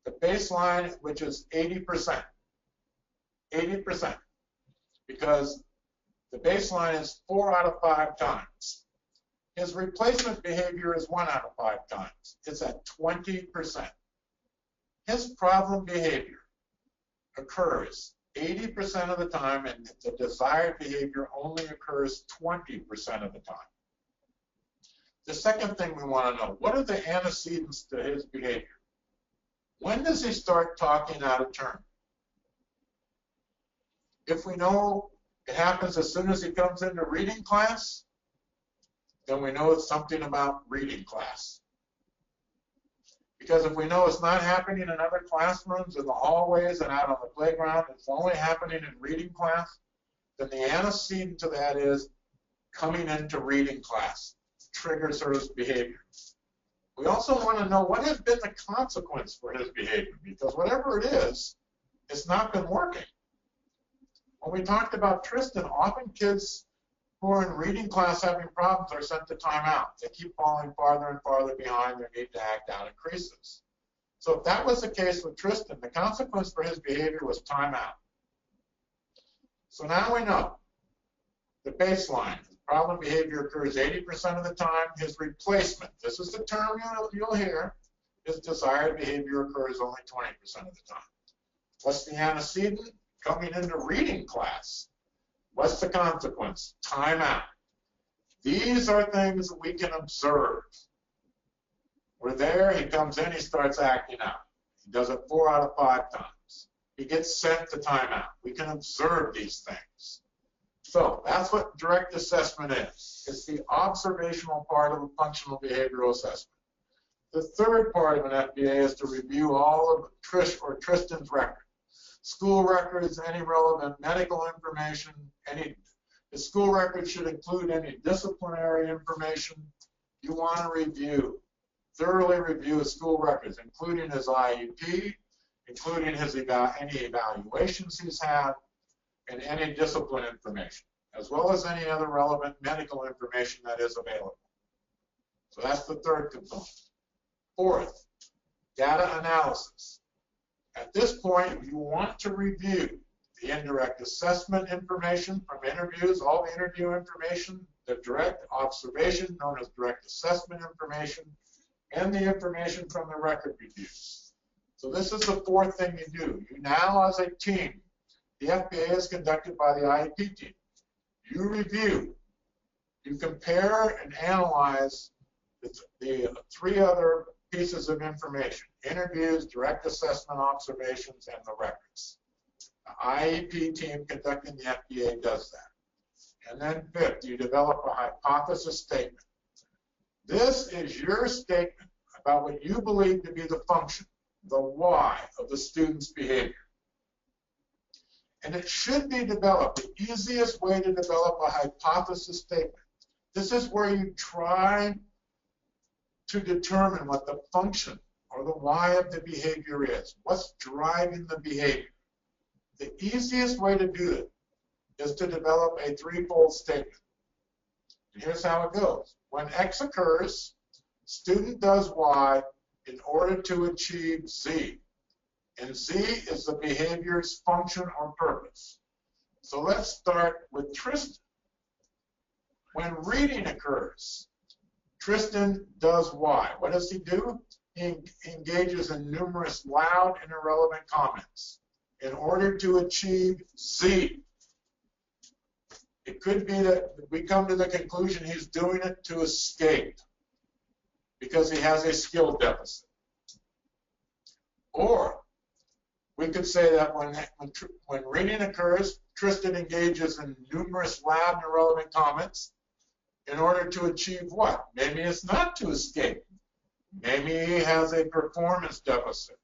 The baseline, which is 80%. 80%. Because the baseline is 4 out of 5 times. His replacement behavior is 1 out of 5 times. It's at 20%. His problem behavior occurs 80% of the time, and the desired behavior only occurs 20% of the time. The second thing we want to know, what are the antecedents to his behavior? When does he start talking out of turn? If we know it happens as soon as he comes into reading class, then we know it's something about reading class. Because if we know it's not happening in other classrooms, in the hallways and out on the playground, it's only happening in reading class, then the antecedent to that is coming into reading class triggers his behavior. We also want to know what has been the consequence for his behavior, because whatever it is, it's not been working. When we talked about Tristan, often kids who are in reading class having problems are sent to timeout. They keep falling farther and farther behind. Their need to act out increases. So if that was the case with Tristan, the consequence for his behavior was timeout. So now we know the baseline. Problem behavior occurs 80% of the time. His replacement, this is the term you'll hear, his desired behavior occurs only 20% of the time. What's the antecedent? Coming into reading class. What's the consequence? Timeout. These are things that we can observe. We're there, he comes in, he starts acting out. He does it 4 out of 5 times. He gets sent to timeout. We can observe these things. So that's what direct assessment is. It's the observational part of a functional behavioral assessment. The third part of an FBA is to review all of Tristan's record. School records, any relevant medical information, the school record should include any disciplinary information you want to review. Thoroughly review his school records, including his IEP, including his any evaluations he's had, and any discipline information, as well as any other relevant medical information that is available. So that's the third component. Fourth, data analysis. At this point, you want to review the indirect assessment information from interviews, all the interview information, the direct observation, known as direct assessment information, and the information from the record reviews. So this is the fourth thing you do. You now, as a team, the FBA is conducted by the IEP team. You review, you compare and analyze the 3 other pieces of information: interviews, direct assessment observations, and the records. The IEP team conducting the FBA does that. And then fifth, you develop a hypothesis statement. This is your statement about what you believe to be the function, the why of the student's behavior. And it should be developed. The easiest way to develop a hypothesis statement. This is where you try to determine what the function or the why of the behavior is. What's driving the behavior? The easiest way to do it is to develop a 3-fold statement. And here's how it goes. When X occurs, student does Y in order to achieve Z. And Z is the behavior's function or purpose. So let's start with Tristan. When reading occurs, Tristan does Y. What does he do? He engages in numerous loud and irrelevant comments in order to achieve Z. It could be that we come to the conclusion he's doing it to escape because he has a skill deficit. Or we could say that when reading occurs, Tristan engages in numerous loud and irrelevant comments in order to achieve what? Maybe it's not to escape. Maybe he has a performance deficit.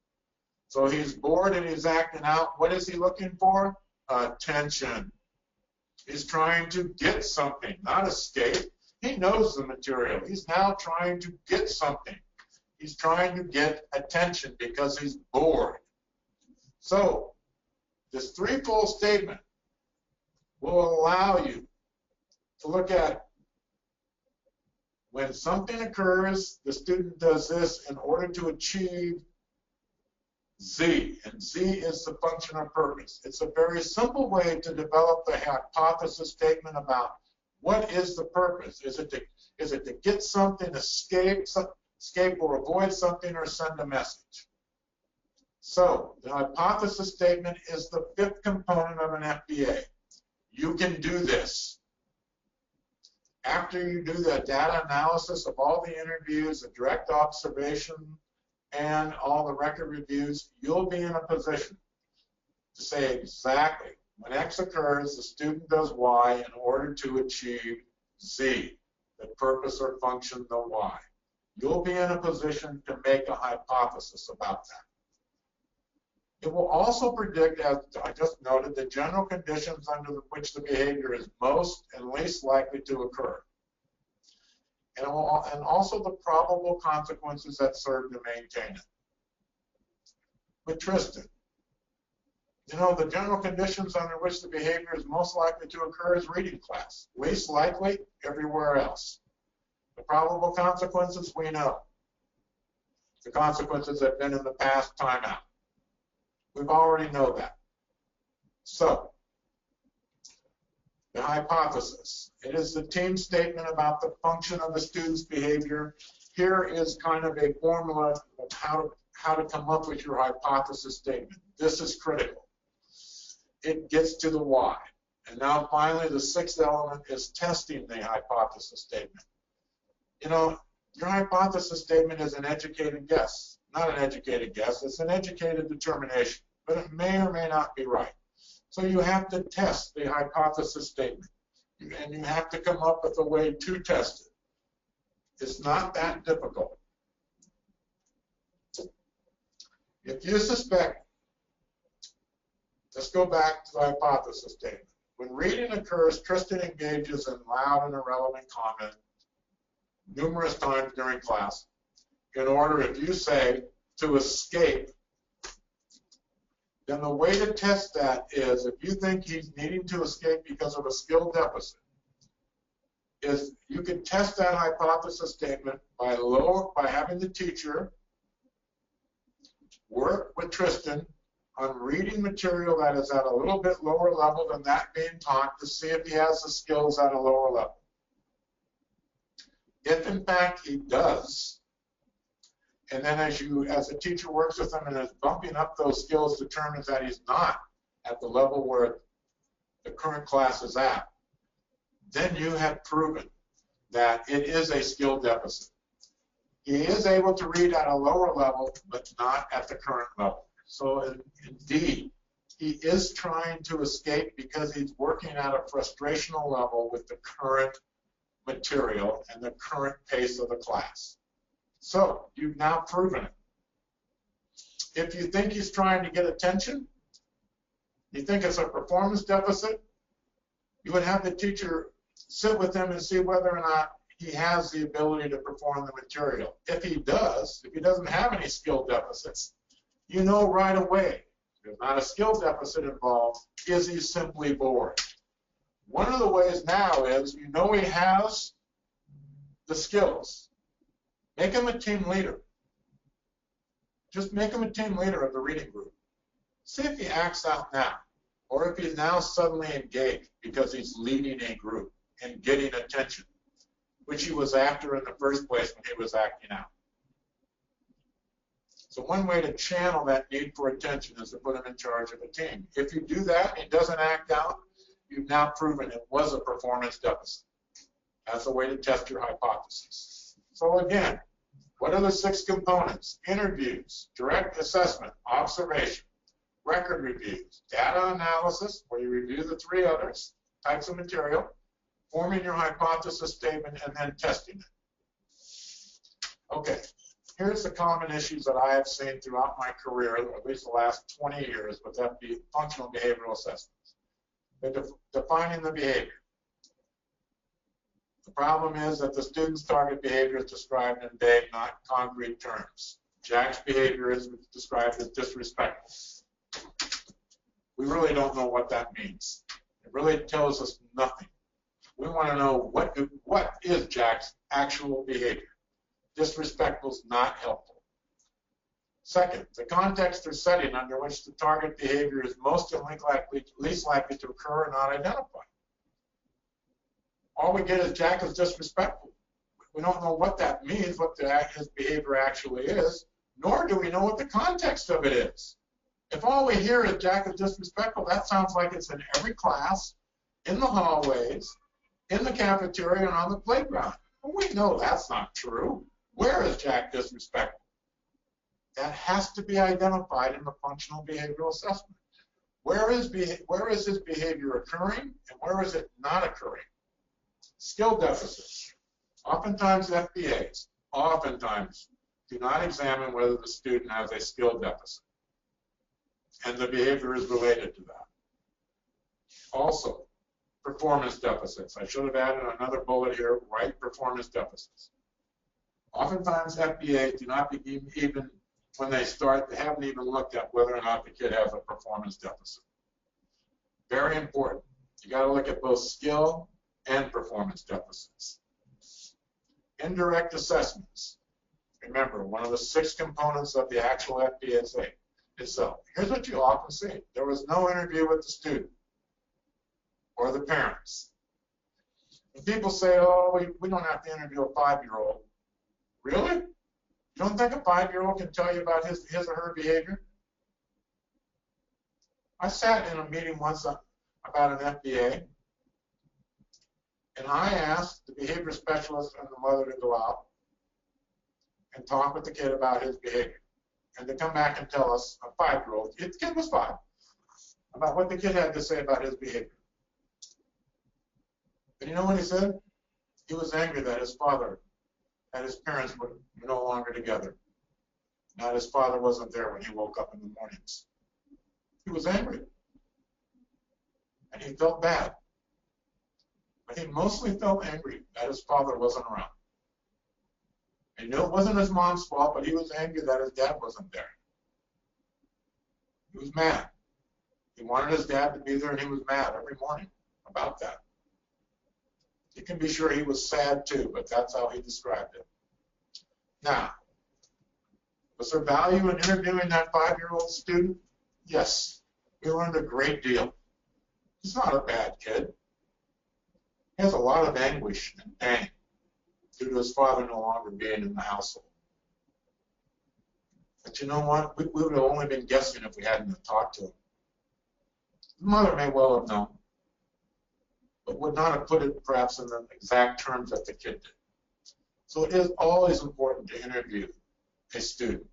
So he's bored and he's acting out. What is he looking for? Attention. He's trying to get something, not escape. He knows the material. He's now trying to get something. He's trying to get attention because he's bored. So this 3-fold statement will allow you to look at when something occurs, the student does this in order to achieve Z, and Z is the function or purpose. It's a very simple way to develop the hypothesis statement about what is the purpose. Is it to get something, escape or avoid something, or send a message? So the hypothesis statement is the 5th component of an FBA. You can do this. After you do the data analysis of all the interviews, the direct observation, and all the record reviews, you'll be in a position to say exactly When X occurs, the student does Y in order to achieve Z, the purpose or function, the Y. You'll be in a position to make a hypothesis about that. It will also predict, as I just noted, the general conditions under which the behavior is most and least likely to occur. And also the probable consequences that serve to maintain it. With Tristan, you know, the general conditions under which the behavior is most likely to occur is reading class. Least likely, everywhere else. The probable consequences, we know. The consequences have been in the past, timeout. We've already know that. So, the hypothesis. It is the team statement about the function of the student's behavior. Here is kind of a formula of how to come up with your hypothesis statement. This is critical. It gets to the why. And now finally, the sixth element is testing the hypothesis statement. You know, your hypothesis statement is an educated guess. Not an educated guess, it's an educated determination, but it may or may not be right. So you have to test the hypothesis statement, and you have to come up with a way to test it. It's not that difficult. If you suspect, let's go back to the hypothesis statement. When reading occurs, Tristan engages in loud and irrelevant comment numerous times during class in order, if you say, to escape. Then the way to test that is, if you think he's needing to escape because of a skill deficit, is you can test that hypothesis statement by having the teacher work with Tristan on reading material that is at a little bit lower level than that being taught to see if he has the skills at a lower level. If in fact he does, and then as the teacher works with him and is bumping up those skills, determines that he's not at the level where the current class is at, then you have proven that it is a skill deficit. He is able to read at a lower level, but not at the current level. So indeed, he is trying to escape because he's working at a frustrational level with the current material and the current pace of the class. So you've now proven it. If you think he's trying to get attention, you think it's a performance deficit, you would have the teacher sit with him and see whether or not he has the ability to perform the material. If he does, if he doesn't have any skill deficits, you know right away there's not a skill deficit involved. Is he simply bored? One of the ways now is, you know he has the skills. Make him a team leader. Just make him a team leader of the reading group. See if he acts out now, or if he's now suddenly engaged because he's leading a group and getting attention, which he was after in the first place when he was acting out. So one way to channel that need for attention is to put him in charge of a team. If you do that and he doesn't act out, you've now proven it was a performance deficit. That's a way to test your hypothesis. So again, what are the 6 components? Interviews, direct assessment, observation, record reviews, data analysis, where you review the 3 others, types of material, forming your hypothesis statement, and then testing it. Okay, here's the common issues that I have seen throughout my career, or at least the last 20 years, with functional behavioral assessments. Defining the behavior. The problem is that the student's target behavior is described in vague, not concrete terms. Jack's behavior is described as disrespectful. We really don't know what that means. It really tells us nothing. We want to know what is Jack's actual behavior. Disrespectful is not helpful. Second, the context or setting under which the target behavior is most and least likely to occur are not identified. All we get is Jack is disrespectful. We don't know what that means, what his behavior actually is, nor do we know what the context of it is. If all we hear is Jack is disrespectful, that sounds like it's in every class, in the hallways, in the cafeteria, and on the playground. Well, we know that's not true. Where is Jack disrespectful? That has to be identified in the functional behavioral assessment. Where is his behavior occurring and where is it not occurring? Skill deficits. Oftentimes FBAs, do not examine whether the student has a skill deficit. And the behavior is related to that. Also, performance deficits. I should have added another bullet here, right performance deficits. Oftentimes FBAs do not even when they start, they haven't even looked at whether or not the kid has a performance deficit. Very important. You got to look at both skill and performance deficits. Indirect assessments. Remember, one of the 6 components of the actual FBSA is here's what you often see. There was no interview with the student or the parents. And people say, oh, we don't have to interview a 5-year-old. Really? You don't think a 5-year-old can tell you about his or her behavior? I sat in a meeting once about an FBA, and I asked the behavior specialist and the mother to go out and talk with the kid about his behavior, and to come back and tell us, a 5-year-old, the kid was 5, about what the kid had to say about his behavior. And you know what he said? He was angry that his father and his parents were no longer together. Now his father wasn't there when he woke up in the mornings. He was angry. And he felt bad. But he mostly felt angry that his father wasn't around. He knew it wasn't his mom's fault, but he was angry that his dad wasn't there. He was mad. He wanted his dad to be there, and he was mad every morning about that. You can be sure he was sad too, but that's how he described it. Now, was there value in interviewing that 5-year-old student? Yes. We learned a great deal. He's not a bad kid. He has a lot of anguish and pain due to his father no longer being in the household. But you know what? We would have only been guessing if we hadn't talked to him. The mother may well have known, but would not have put it perhaps in the exact terms that the kid did. So it is always important to interview a student.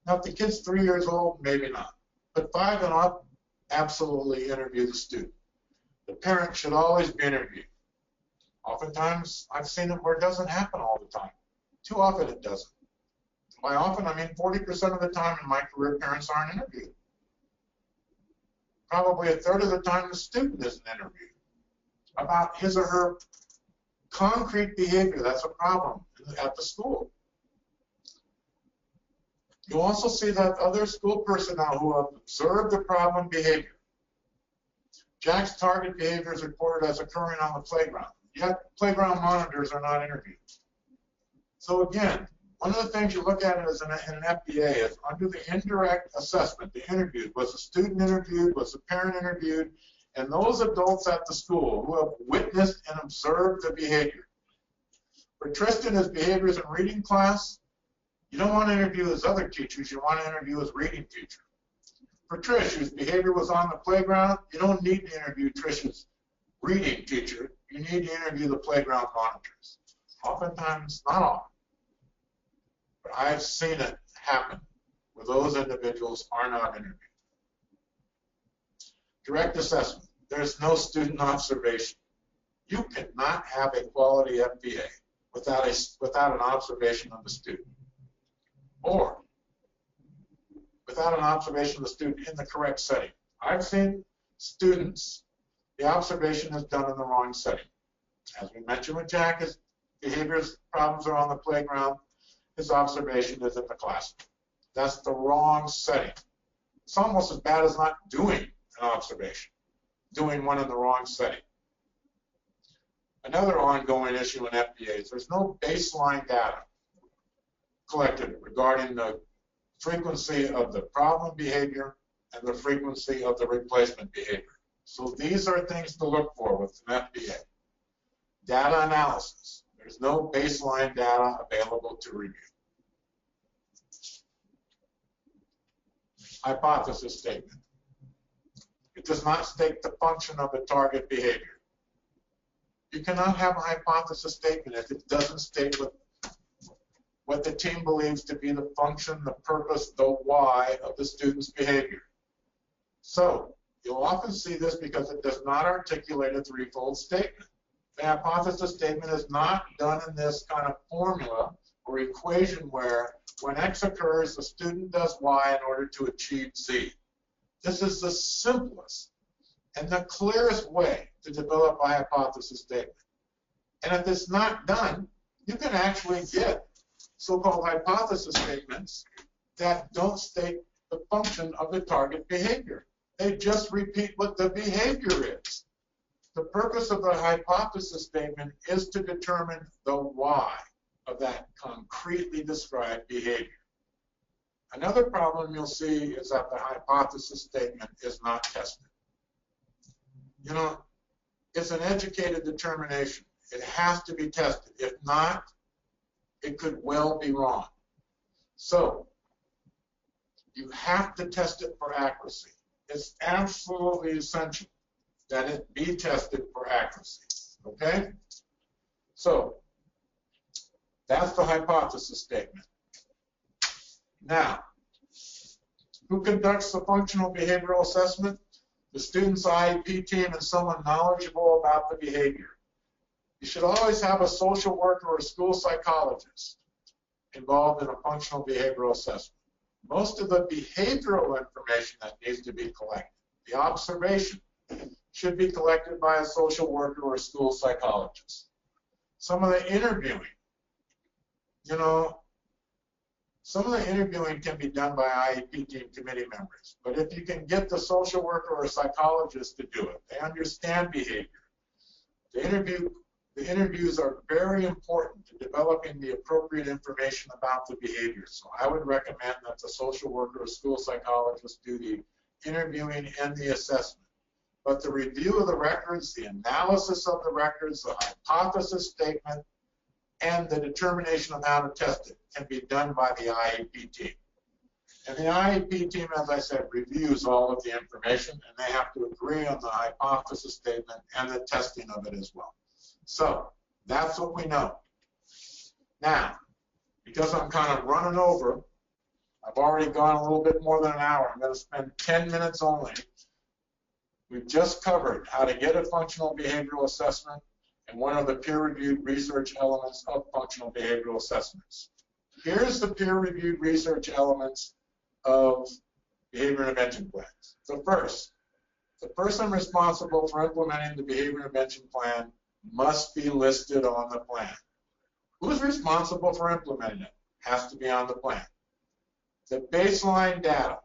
Now, if the kid's 3 years old, maybe not. But 5 and up, absolutely interview the student. The parent should always be interviewed. Oftentimes, I've seen it where it doesn't happen all the time. Too often it doesn't. By often, I mean 40% of the time in my career, parents aren't interviewed. Probably a third of the time, the student isn't interviewed about his or her concrete behavior. That's a problem at the school. You also see that other school personnel who have observed the problem behavior. Jack's target behavior is reported as occurring on the playground, yet playground monitors are not interviewed. So again, one of the things you look at as in an FBA is under the indirect assessment, the interviews. Was the student interviewed? Was the parent interviewed? And those adults at the school who have witnessed and observed the behavior. For Tristan, his behaviors in reading class, you don't want to interview his other teachers, you want to interview his reading teacher. For Trish, whose behavior was on the playground, you don't need to interview Trish's reading teacher, you need to interview the playground monitors. Oftentimes, not often, but I've seen it happen where those individuals are not interviewed. Direct assessment. There's no student observation. You cannot have a quality FBA without an observation of the student, or without an observation of the student in the correct setting. I've seen students, the observation is done in the wrong setting. As we mentioned with Jack, his behaviors problems are on the playground. His observation is in the classroom. That's the wrong setting. It's almost as bad as not doing an observation, doing one in the wrong setting. Another ongoing issue in FBAs, there's no baseline data collected regarding the frequency of the problem behavior and the frequency of the replacement behavior. So these are things to look for with an FBA. Data analysis. There's no baseline data available to review. Hypothesis statement. It does not state the function of the target behavior. You cannot have a hypothesis statement if it doesn't state what the team believes to be the function, the purpose, the why of the student's behavior. So you'll often see this because it does not articulate a threefold statement. The hypothesis statement is not done in this kind of formula or equation where when X occurs, the student does Y in order to achieve Z. This is the simplest and the clearest way to develop a hypothesis statement. And if it's not done, you can actually get so-called hypothesis statements that don't state the function of the target behavior. They just repeat what the behavior is. The purpose of the hypothesis statement is to determine the why of that concretely described behavior. Another problem you'll see is that the hypothesis statement is not tested. You know, it's an educated determination. It has to be tested. If not, it could well be wrong. So you have to test it for accuracy. It's absolutely essential that it be tested for accuracy. Okay? So that's the hypothesis statement. Now, who conducts the functional behavioral assessment? The student's IEP team and someone knowledgeable about the behavior. You should always have a social worker or a school psychologist involved in a functional behavioral assessment. Most of the behavioral information that needs to be collected, the observation, should be collected by a social worker or a school psychologist. Some of the interviewing, you know, some of the interviewing can be done by IEP team committee members, but if you can get the social worker or a psychologist to do it, they understand behavior. The interviews are very important to developing the appropriate information about the behavior. So I would recommend that the social worker or school psychologist do the interviewing and the assessment. But the review of the records, the analysis of the records, the hypothesis statement, and the determination of how to test it can be done by the IEP team. And the IEP team, as I said, reviews all of the information, and they have to agree on the hypothesis statement and the testing of it as well. So that's what we know. Now, because I'm kind of running over, I've already gone a little bit more than an hour. I'm going to spend 10 minutes only. We've just covered how to get a functional behavioral assessment and what are the peer-reviewed research elements of functional behavioral assessments. Here's the peer-reviewed research elements of behavior intervention plans. So first, the person responsible for implementing the behavior intervention plan must be listed on the plan. Who's responsible for implementing it? Has to be on the plan. The baseline data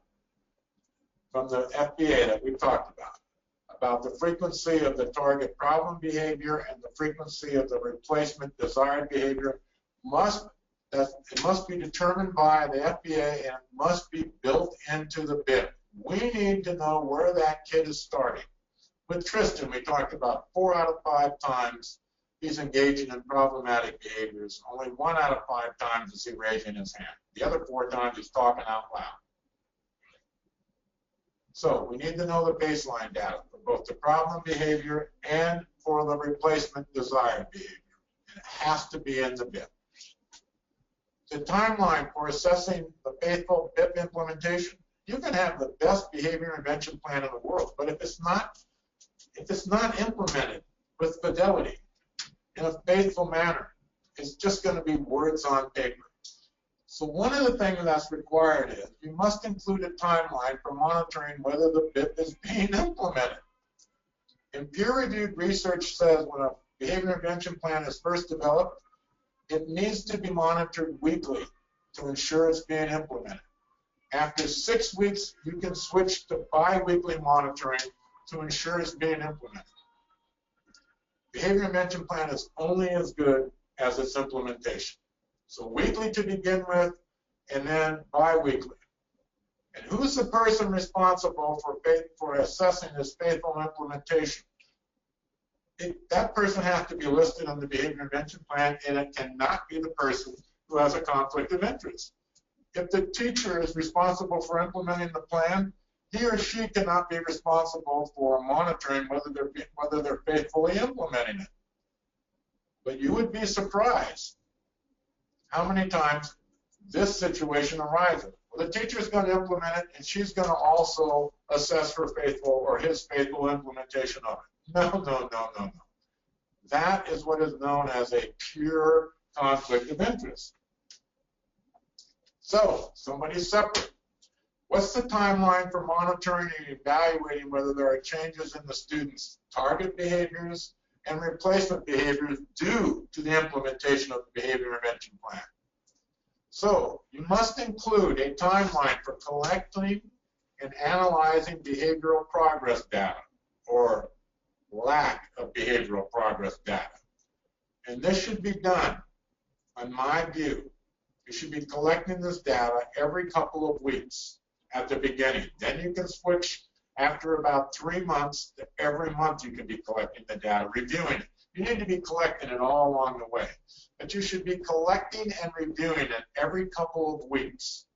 from the FBA that we talked about the frequency of the target problem behavior and the frequency of the replacement desired behavior, it must be determined by the FBA and it must be built into the bid. We need to know where that kid is starting. With Tristan, we talked about 4 out of 5 times he's engaging in problematic behaviors. Only 1 out of 5 times is he raising his hand. The other 4 times he's talking out loud. So we need to know the baseline data for both the problem behavior and for the replacement desired behavior. And it has to be in the BIP. The timeline for assessing the faithful BIP implementation. You can have the best behavior intervention plan in the world, but if it's not implemented with fidelity in a faithful manner, it's just going to be words on paper. So one of the things that's required is you must include a timeline for monitoring whether the BIP is being implemented. And peer-reviewed research says when a behavior intervention plan is first developed, it needs to be monitored weekly to ensure it's being implemented. After 6 weeks, you can switch to bi-weekly monitoring to ensure it's being implemented. Behavior intervention plan is only as good as its implementation. So weekly to begin with, and then bi-weekly. And who's the person responsible for assessing this faithful implementation? That person has to be listed on the behavior intervention plan, and it cannot be the person who has a conflict of interest. If the teacher is responsible for implementing the plan, he or she cannot be responsible for monitoring whether they're faithfully implementing it. But you would be surprised how many times this situation arises, Well, the teacher's going to implement it, and she's going to also assess her faithful or his faithful implementation of it. No, no, no, no, no. That is what is known as a pure conflict of interest. So, somebody's separate. What's the timeline for monitoring and evaluating whether there are changes in the student's target behaviors and replacement behaviors due to the implementation of the behavior intervention plan? So, you must include a timeline for collecting and analyzing behavioral progress data, or lack of behavioral progress data. And this should be done, in my view. You should be collecting this data every couple of weeks at the beginning. Then you can switch after about 3 months to every month you can be collecting the data, reviewing it. You need to be collecting it all along the way. But you should be collecting and reviewing it every couple of weeks.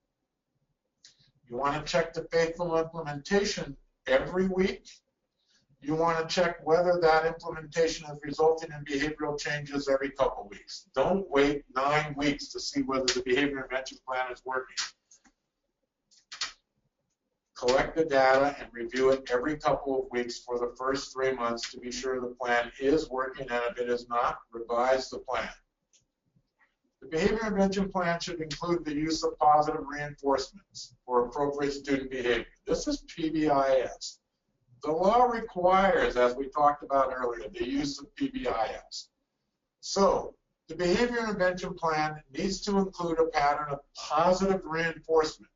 You want to check the faithful implementation every week. You want to check whether that implementation is resulting in behavioral changes every couple of weeks. Don't wait 9 weeks to see whether the behavior intervention plan is working. Collect the data and review it every couple of weeks for the first 3 months to be sure the plan is working, and if it is not, revise the plan. The behavior intervention plan should include the use of positive reinforcements for appropriate student behavior. This is PBIS. The law requires, as we talked about earlier, the use of PBIS. So, the behavior intervention plan needs to include a pattern of positive reinforcement.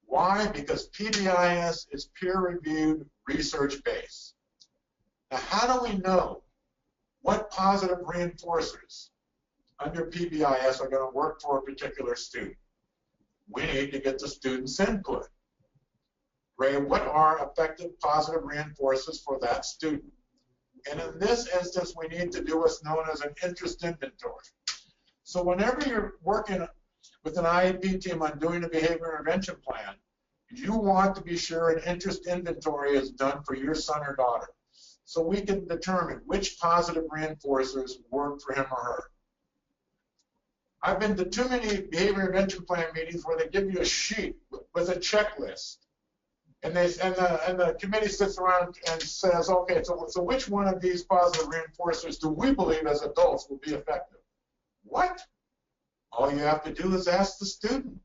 Why? Because PBIS is peer-reviewed, research-based. Now, how do we know what positive reinforcers under PBIS are going to work for a particular student? We need to get the student's input. Ray, what are effective positive reinforcers for that student? And in this instance, we need to do what's known as an interest inventory. So whenever you're working with an IEP team on doing a behavior intervention plan, you want to be sure an interest inventory is done for your son or daughter, so we can determine which positive reinforcers work for him or her. I've been to too many behavior intervention plan meetings where they give you a sheet with a checklist. And the committee sits around and says, okay, so which one of these positive reinforcers do we believe as adults will be effective? What? All you have to do is ask the student.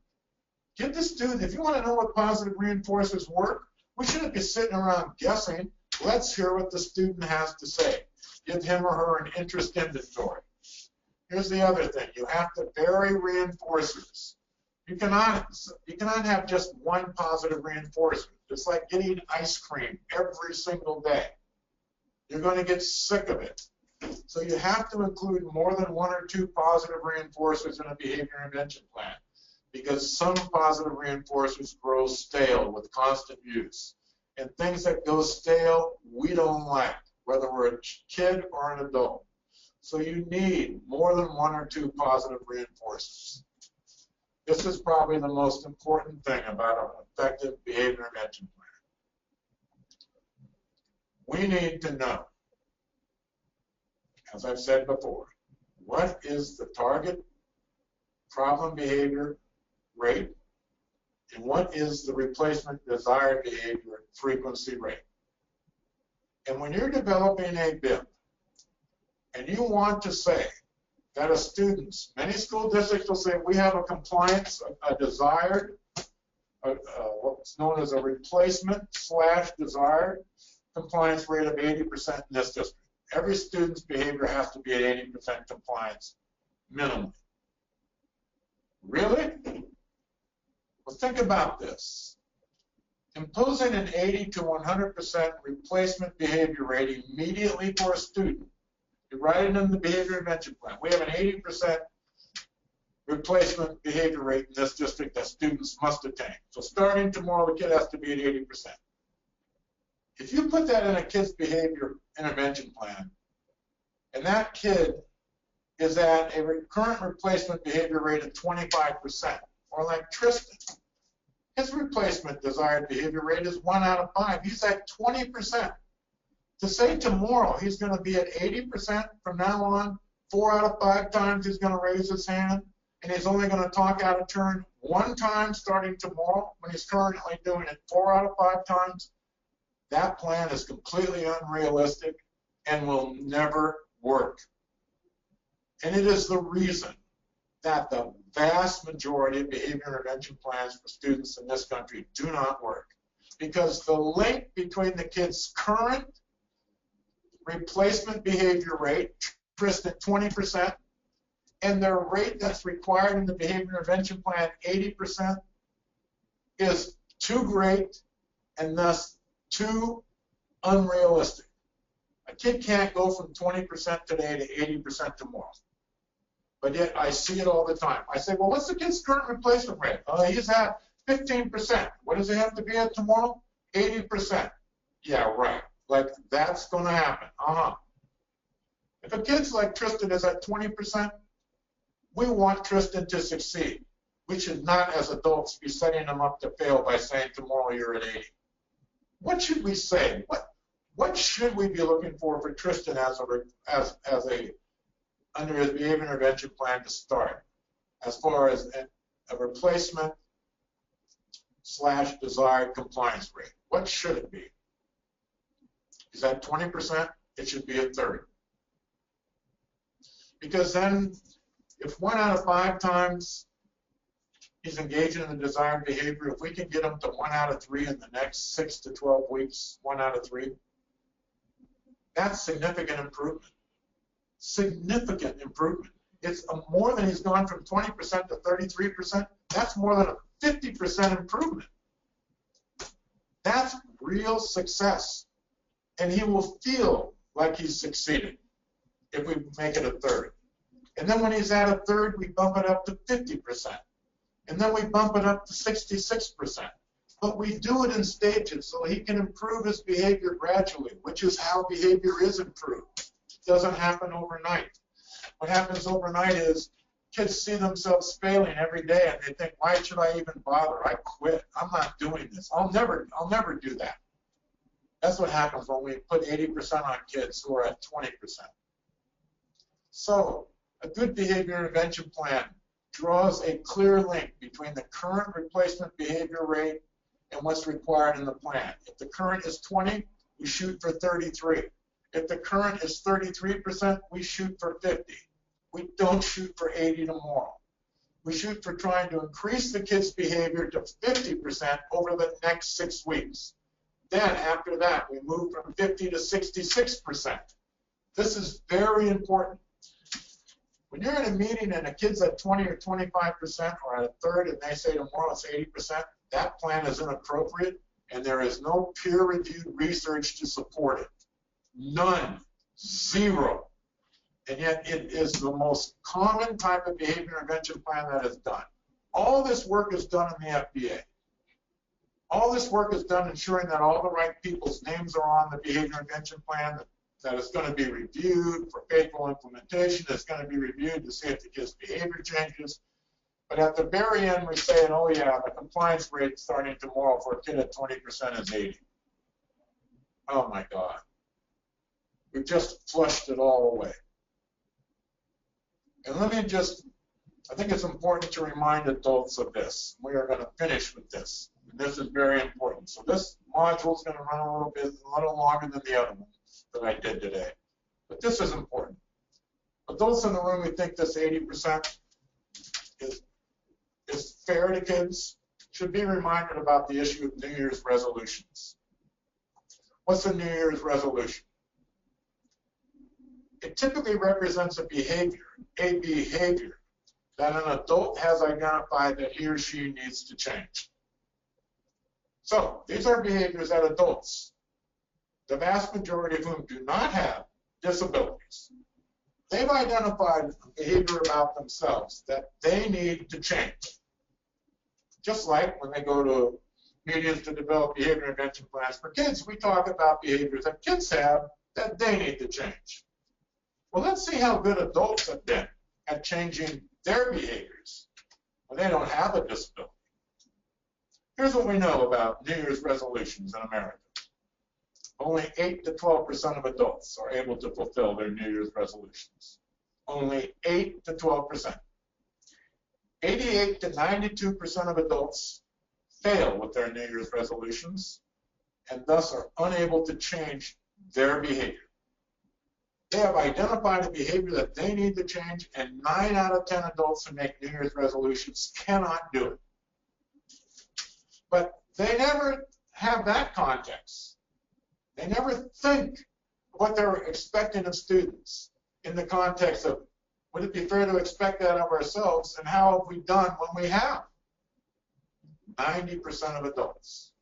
Give the student, if you want to know what positive reinforcers work, we shouldn't be sitting around guessing. Let's hear what the student has to say. Give him or her an interest inventory. Here's the other thing. You have to vary reinforcers. You cannot have just one positive reinforcer. It's like getting ice cream every single day. You're going to get sick of it. So you have to include more than 1 or 2 positive reinforcers in a behavior intervention plan, because some positive reinforcers grow stale with constant use. And things that go stale, we don't like, whether we're a kid or an adult. So you need more than 1 or 2 positive reinforcers. This is probably the most important thing about an effective behavior intervention plan. We need to know, as I've said before, what is the target problem behavior rate and what is the replacement desired behavior frequency rate. And when you're developing a BIP and you want to say that a student's, many school districts will say we have a compliance, a desired, what's known as a replacement/desired compliance rate of 80% in this district. Every student's behavior has to be at 80% compliance minimally. Really? Well, think about this. Imposing an 80 to 100% replacement behavior rate immediately for a student. You write it in the behavior intervention plan. We have an 80% replacement behavior rate in this district that students must attain. So starting tomorrow, the kid has to be at 80%. If you put that in a kid's behavior intervention plan, and that kid is at a current replacement behavior rate of 25%, or like Tristan, his replacement desired behavior rate is 1 out of 5. He's at 20%. To say tomorrow he's going to be at 80% from now on, 4 out of 5 times he's going to raise his hand, and he's only going to talk out of turn 1 time starting tomorrow, when he's currently doing it 4 out of 5 times, that plan is completely unrealistic and will never work. And it is the reason that the vast majority of behavior intervention plans for students in this country do not work. Because the link between the kid's current replacement behavior rate, Tristan 20%, and their rate that's required in the behavior intervention plan, 80%, is too great and thus too unrealistic. A kid can't go from 20% today to 80% tomorrow. But yet I see it all the time. I say, well, what's the kid's current replacement rate? He's at 15%. What does he have to be at tomorrow? 80%. Yeah, right. Like, that's going to happen. If a kid's like Tristan is at 20%, we want Tristan to succeed. We should not, as adults, be setting him up to fail by saying tomorrow you're at 80. What should we say? What should we be looking for Tristan under his behavior intervention plan to start, as far as a replacement / desired compliance rate? What should it be? Is that 20%? It should be a 30. Because then, if 1 out of 5 times he's engaging in the desired behavior, if we can get him to 1 out of 3 in the next 6 to 12 weeks, 1 out of 3, that's significant improvement. Significant improvement. It's more than he's gone from 20% to 33%. That's more than a 50% improvement. That's real success. And he will feel like he's succeeded if we make it a 30. And then when he's at a 3rd, we bump it up to 50%. And then we bump it up to 66%. But we do it in stages so he can improve his behavior gradually, which is how behavior is improved. It doesn't happen overnight. What happens overnight is kids see themselves failing every day and they think, why should I even bother? I quit. I'm not doing this. I'll never do that. That's what happens when we put 80% on kids who are at 20%. So a good behavior intervention plan draws a clear link between the current replacement behavior rate and what's required in the plan. If the current is 20, we shoot for 33. If the current is 33%, we shoot for 50. We don't shoot for 80 tomorrow. We shoot for trying to increase the kid's behavior to 50% over the next 6 weeks. Then after that, we move from 50 to 66%. This is very important. When you're in a meeting and a kid's at 20 or 25% or at a 3rd and they say tomorrow it's 80%, that plan is inappropriate and there is no peer-reviewed research to support it. None. 0. And yet it is the most common type of behavior intervention plan that is done. All this work is done in the FDA. All this work is done ensuring that all the right people's names are on the behavior intervention plan, that it's going to be reviewed for faithful implementation, it's going to be reviewed to see if the kid's behavior changes. But at the very end, we say, oh yeah, the compliance rate starting tomorrow for a kid at 20% is 80. Oh my God. We've just flushed it all away. And let me just, I think it's important to remind adults of this. We are going to finish with this. And this is very important. So this module is going to run a little longer than the other one that I did today. But this is important. Adults in the room who think this 80% is fair to kids should be reminded about the issue of New Year's resolutions. What's a New Year's resolution? It typically represents a behavior that an adult has identified that he or she needs to change. So these are behaviors that adults, the vast majority of whom do not have disabilities, they've identified a behavior about themselves that they need to change. Just like when they go to meetings to develop behavior intervention plans for kids, we talk about behaviors that kids have that they need to change. Well, let's see how good adults have been at changing their behaviors when they don't have a disability. Here's what we know about New Year's resolutions in America. Only 8 to 12% of adults are able to fulfill their New Year's resolutions. Only 8 to 12%. 88 to 92% of adults fail with their New Year's resolutions and thus are unable to change their behavior. They have identified a behavior that they need to change, and 9 out of 10 adults who make New Year's resolutions cannot do it. But they never have that context. They never think what they're expecting of students in the context of, would it be fair to expect that of ourselves, and how have we done when we have? 90% of adults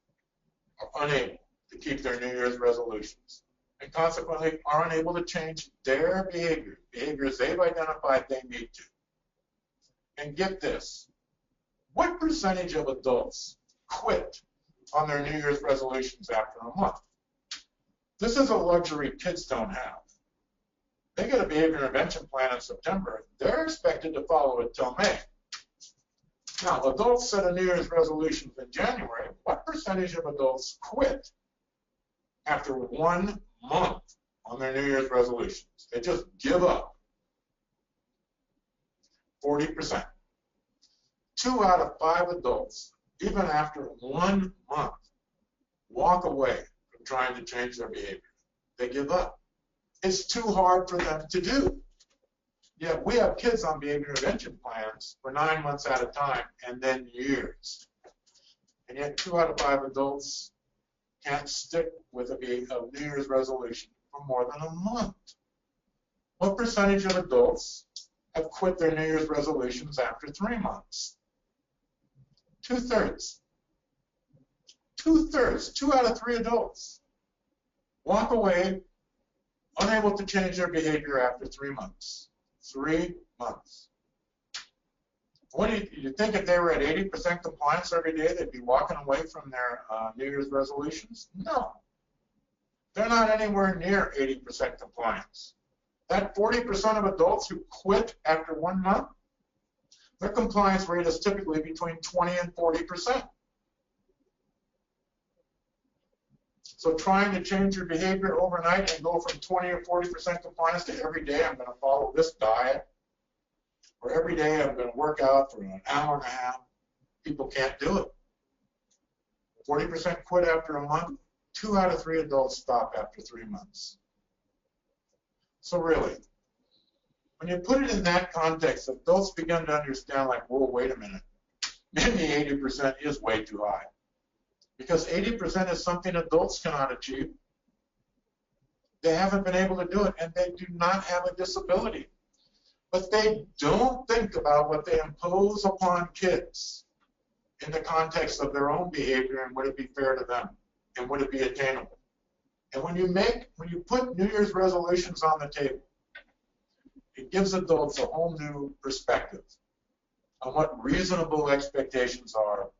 are unable to keep their New Year's resolutions, and consequently are unable to change their behaviors they've identified they need to. And get this, what percentage of adults quit on their New Year's resolutions after a month? This is a luxury kids don't have. They get a behavior intervention plan in September. They're expected to follow it till May. Now, adults set a New Year's resolutions in January. What percentage of adults quit after 1 month on their New Year's resolutions? They just give up. 40%. 2 out of 5 adults, even after 1 month, walk away from trying to change their behavior. They give up. It's too hard for them to do. Yet we have kids on behavior intervention plans for 9 months at a time and then years. And yet 2 out of 5 adults can't stick with a New Year's resolution for more than a month. What percentage of adults have quit their New Year's resolutions after 3 months? 2/3. 2/3, 2 out of 3 adults walk away unable to change their behavior after 3 months. 3 months. What do you think if they were at 80% compliance every day, they'd be walking away from their New Year's resolutions? No. They're not anywhere near 80% compliance. That 40% of adults who quit after 1 month, their compliance rate is typically between 20 and 40%. So trying to change your behavior overnight and go from 20 or 40% compliance to every day I'm going to follow this diet, or every day I'm going to work out for an hour and a half, people can't do it. 40% quit after a month. 2 out of 3 adults stop after 3 months. So really, when you put it in that context, adults begin to understand, like, whoa, wait a minute, maybe 80% is way too high. Because 80% is something adults cannot achieve. They haven't been able to do it, and they do not have a disability. But they don't think about what they impose upon kids in the context of their own behavior, and would it be fair to them, and would it be attainable. And when you put New Year's resolutions on the table, it gives adults a whole new perspective on what reasonable expectations are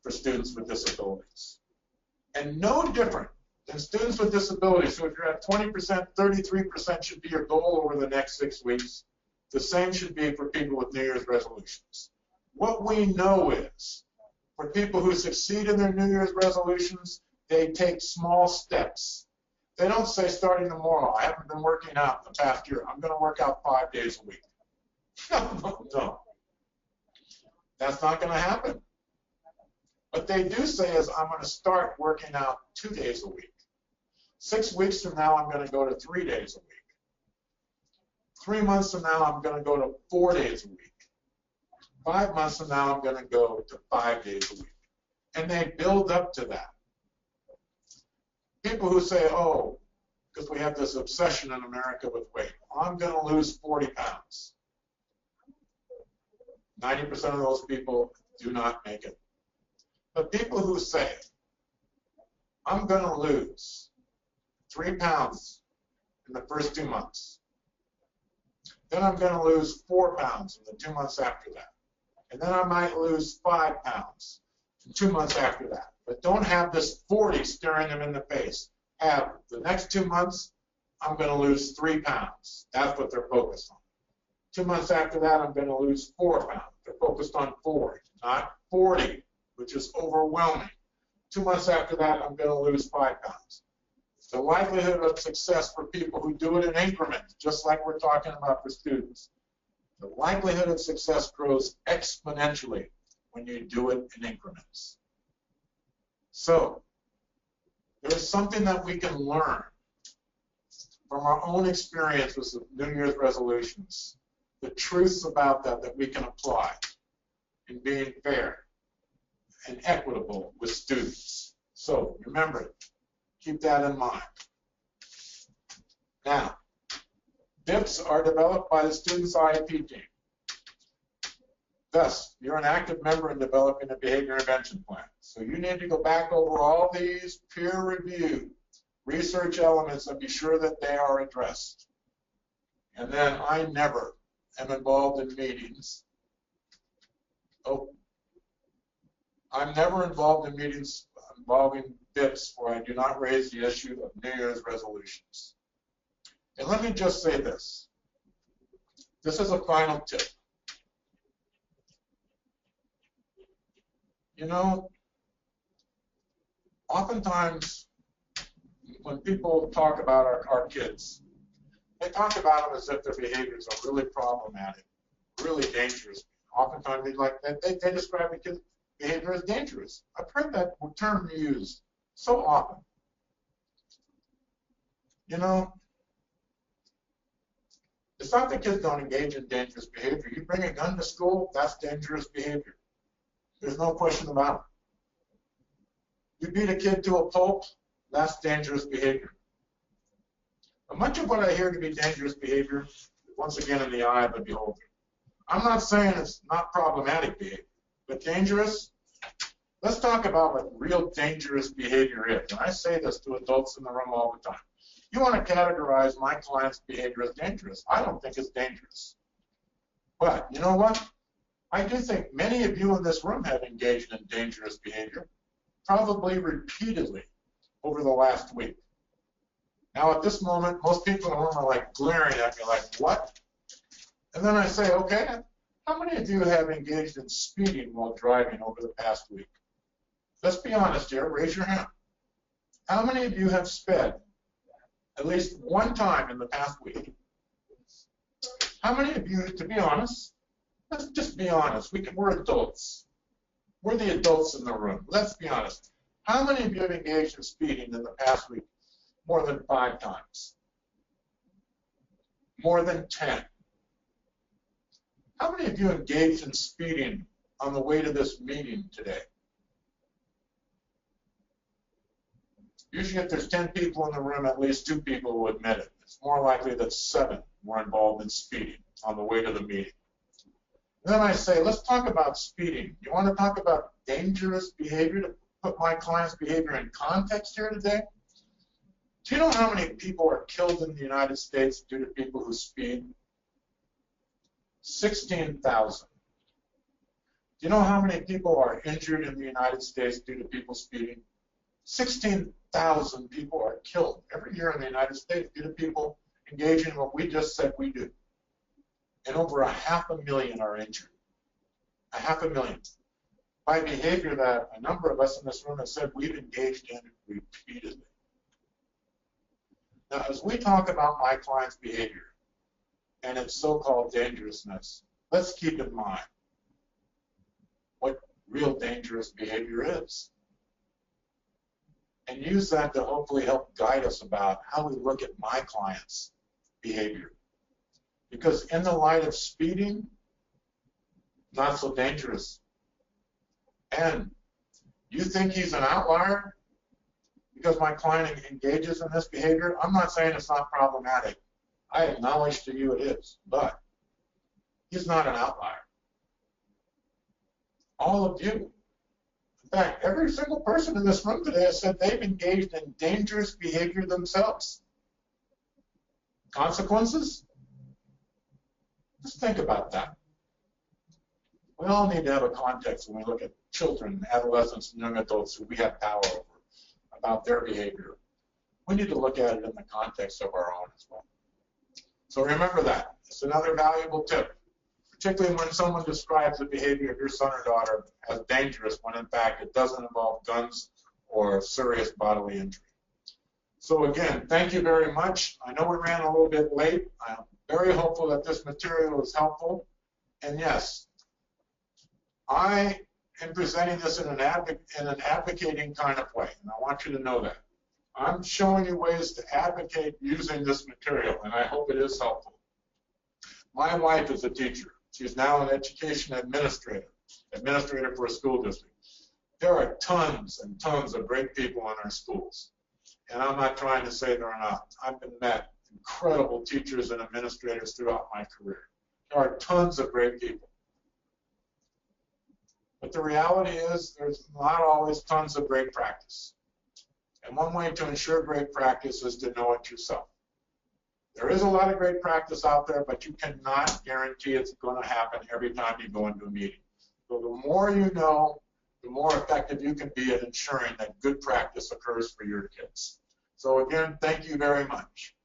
for students with disabilities. And no different than students with disabilities. So if you're at 20%, 33% should be your goal over the next 6 weeks. The same should be for people with New Year's resolutions. What we know is, for people who succeed in their New Year's resolutions, they take small steps. They don't say, starting tomorrow, I haven't been working out the past year, I'm going to work out 5 days a week. No. That's not going to happen. What they do say is, I'm going to start working out 2 days a week. 6 weeks from now, I'm going to go to 3 days a week. 3 months from now, I'm going to go to 4 days a week. 5 months from now, I'm going to go to 5 days a week. And they build up to that. People who say, oh, because we have this obsession in America with weight, I'm going to lose 40 pounds. 90% of those people do not make it. But people who say, I'm going to lose 3 pounds in the first 2 months. Then I'm going to lose 4 pounds in the 2 months after that. And then I might lose 5 pounds in 2 months after that. But don't have this 40 staring them in the face. Have the next 2 months, I'm going to lose 3 pounds. That's what they're focused on. 2 months after that, I'm going to lose 4 pounds. They're focused on 4, not 40, which is overwhelming. 2 months after that, I'm going to lose 5 pounds. The likelihood of success for people who do it in increments, just like we're talking about for students, The likelihood of success grows exponentially when you do it in increments. So, there's something that we can learn from our own experiences of New Year's resolutions, the truths about that we can apply in being fair and equitable with students. So remember, keep that in mind. Now, DIPs are developed by the student's Iep team. Thus, you're an active member in developing a behavior intervention plan. So you need to go back over all these peer-reviewed research elements and be sure that they are addressed. And then I never am involved in meetings. I'm never involved in meetings involving DIPs where I do not raise the issue of New Year's resolutions. And let me just say this. This is a final tip. You know, oftentimes when people talk about our kids, they talk about them as if their behaviors are really problematic, really dangerous. Oftentimes they describe the kid's behavior as dangerous. I've heard that term used so often. You know, it's not that kids don't engage in dangerous behavior. You bring a gun to school, that's dangerous behavior. There's no question about it. You beat a kid to a pulp, that's dangerous behavior. But much of what I hear to be dangerous behavior, once again in the eye of the beholder. I'm not saying it's not problematic behavior, but dangerous. Let's talk about what real dangerous behavior is. And I say this to adults in the room all the time. You want to categorize my client's behavior as dangerous. I don't think it's dangerous. But you know what? I do think many of you in this room have engaged in dangerous behavior, probably repeatedly over the last week. Now at this moment, most people in the room are like glaring at me like, what? And then I say, okay, how many of you have engaged in speeding while driving over the past week? Let's be honest here, raise your hand. How many of you have sped at least one time in the past week? How many of you, to be honest, let's just be honest, we're adults. We're the adults in the room. Let's be honest. How many of you have engaged in speeding in the past week more than 5 times? More than 10? How many of you engaged in speeding on the way to this meeting today? Usually if there's 10 people in the room, at least 2 people will admit it. It's more likely that 7 were involved in speeding on the way to the meeting. And then I say, let's talk about speeding. You want to talk about dangerous behavior, to put my client's behavior in context here today? Do you know how many people are killed in the United States due to people who speed? 16,000. Do you know how many people are injured in the United States due to people speeding? 16,000 people are killed every year in the United States due to people engaging in what we just said we do. And over 500,000 are injured. 500,000. By behavior that a number of us in this room have said we've engaged in repeatedly. Now, as we talk about my client's behavior and its so-called dangerousness, let's keep in mind what real dangerous behavior is. And use that to hopefully help guide us about how we look at my client's behavior. Because in the light of speeding, not so dangerous. And you think he's an outlier because my client engages in this behavior? I'm not saying it's not problematic. I acknowledge to you it is, but he's not an outlier. All of you. In fact, every single person in this room today has said they've engaged in dangerous behavior themselves. Consequences? Just think about that. We all need to have a context when we look at children, adolescents, and young adults who we have power over about their behavior. We need to look at it in the context of our own as well. So remember that. It's another valuable tip, particularly when someone describes the behavior of your son or daughter as dangerous when in fact it doesn't involve guns or serious bodily injury. So again, thank you very much. I know we ran a little bit late. Very hopeful that this material is helpful. And yes, I am presenting this in an advocating kind of way, and I want you to know that. I'm showing you ways to advocate using this material, and I hope it is helpful. My wife is a teacher. She's now an education administrator for a school district. There are tons and tons of great people in our schools, and I'm not trying to say there are not. I've met incredible teachers and administrators throughout my career. There are tons of great people. But the reality is there's not always tons of great practice. And one way to ensure great practice is to know it yourself. There is a lot of great practice out there, but you cannot guarantee it's going to happen every time you go into a meeting. So the more you know, the more effective you can be at ensuring that good practice occurs for your kids. So again, thank you very much.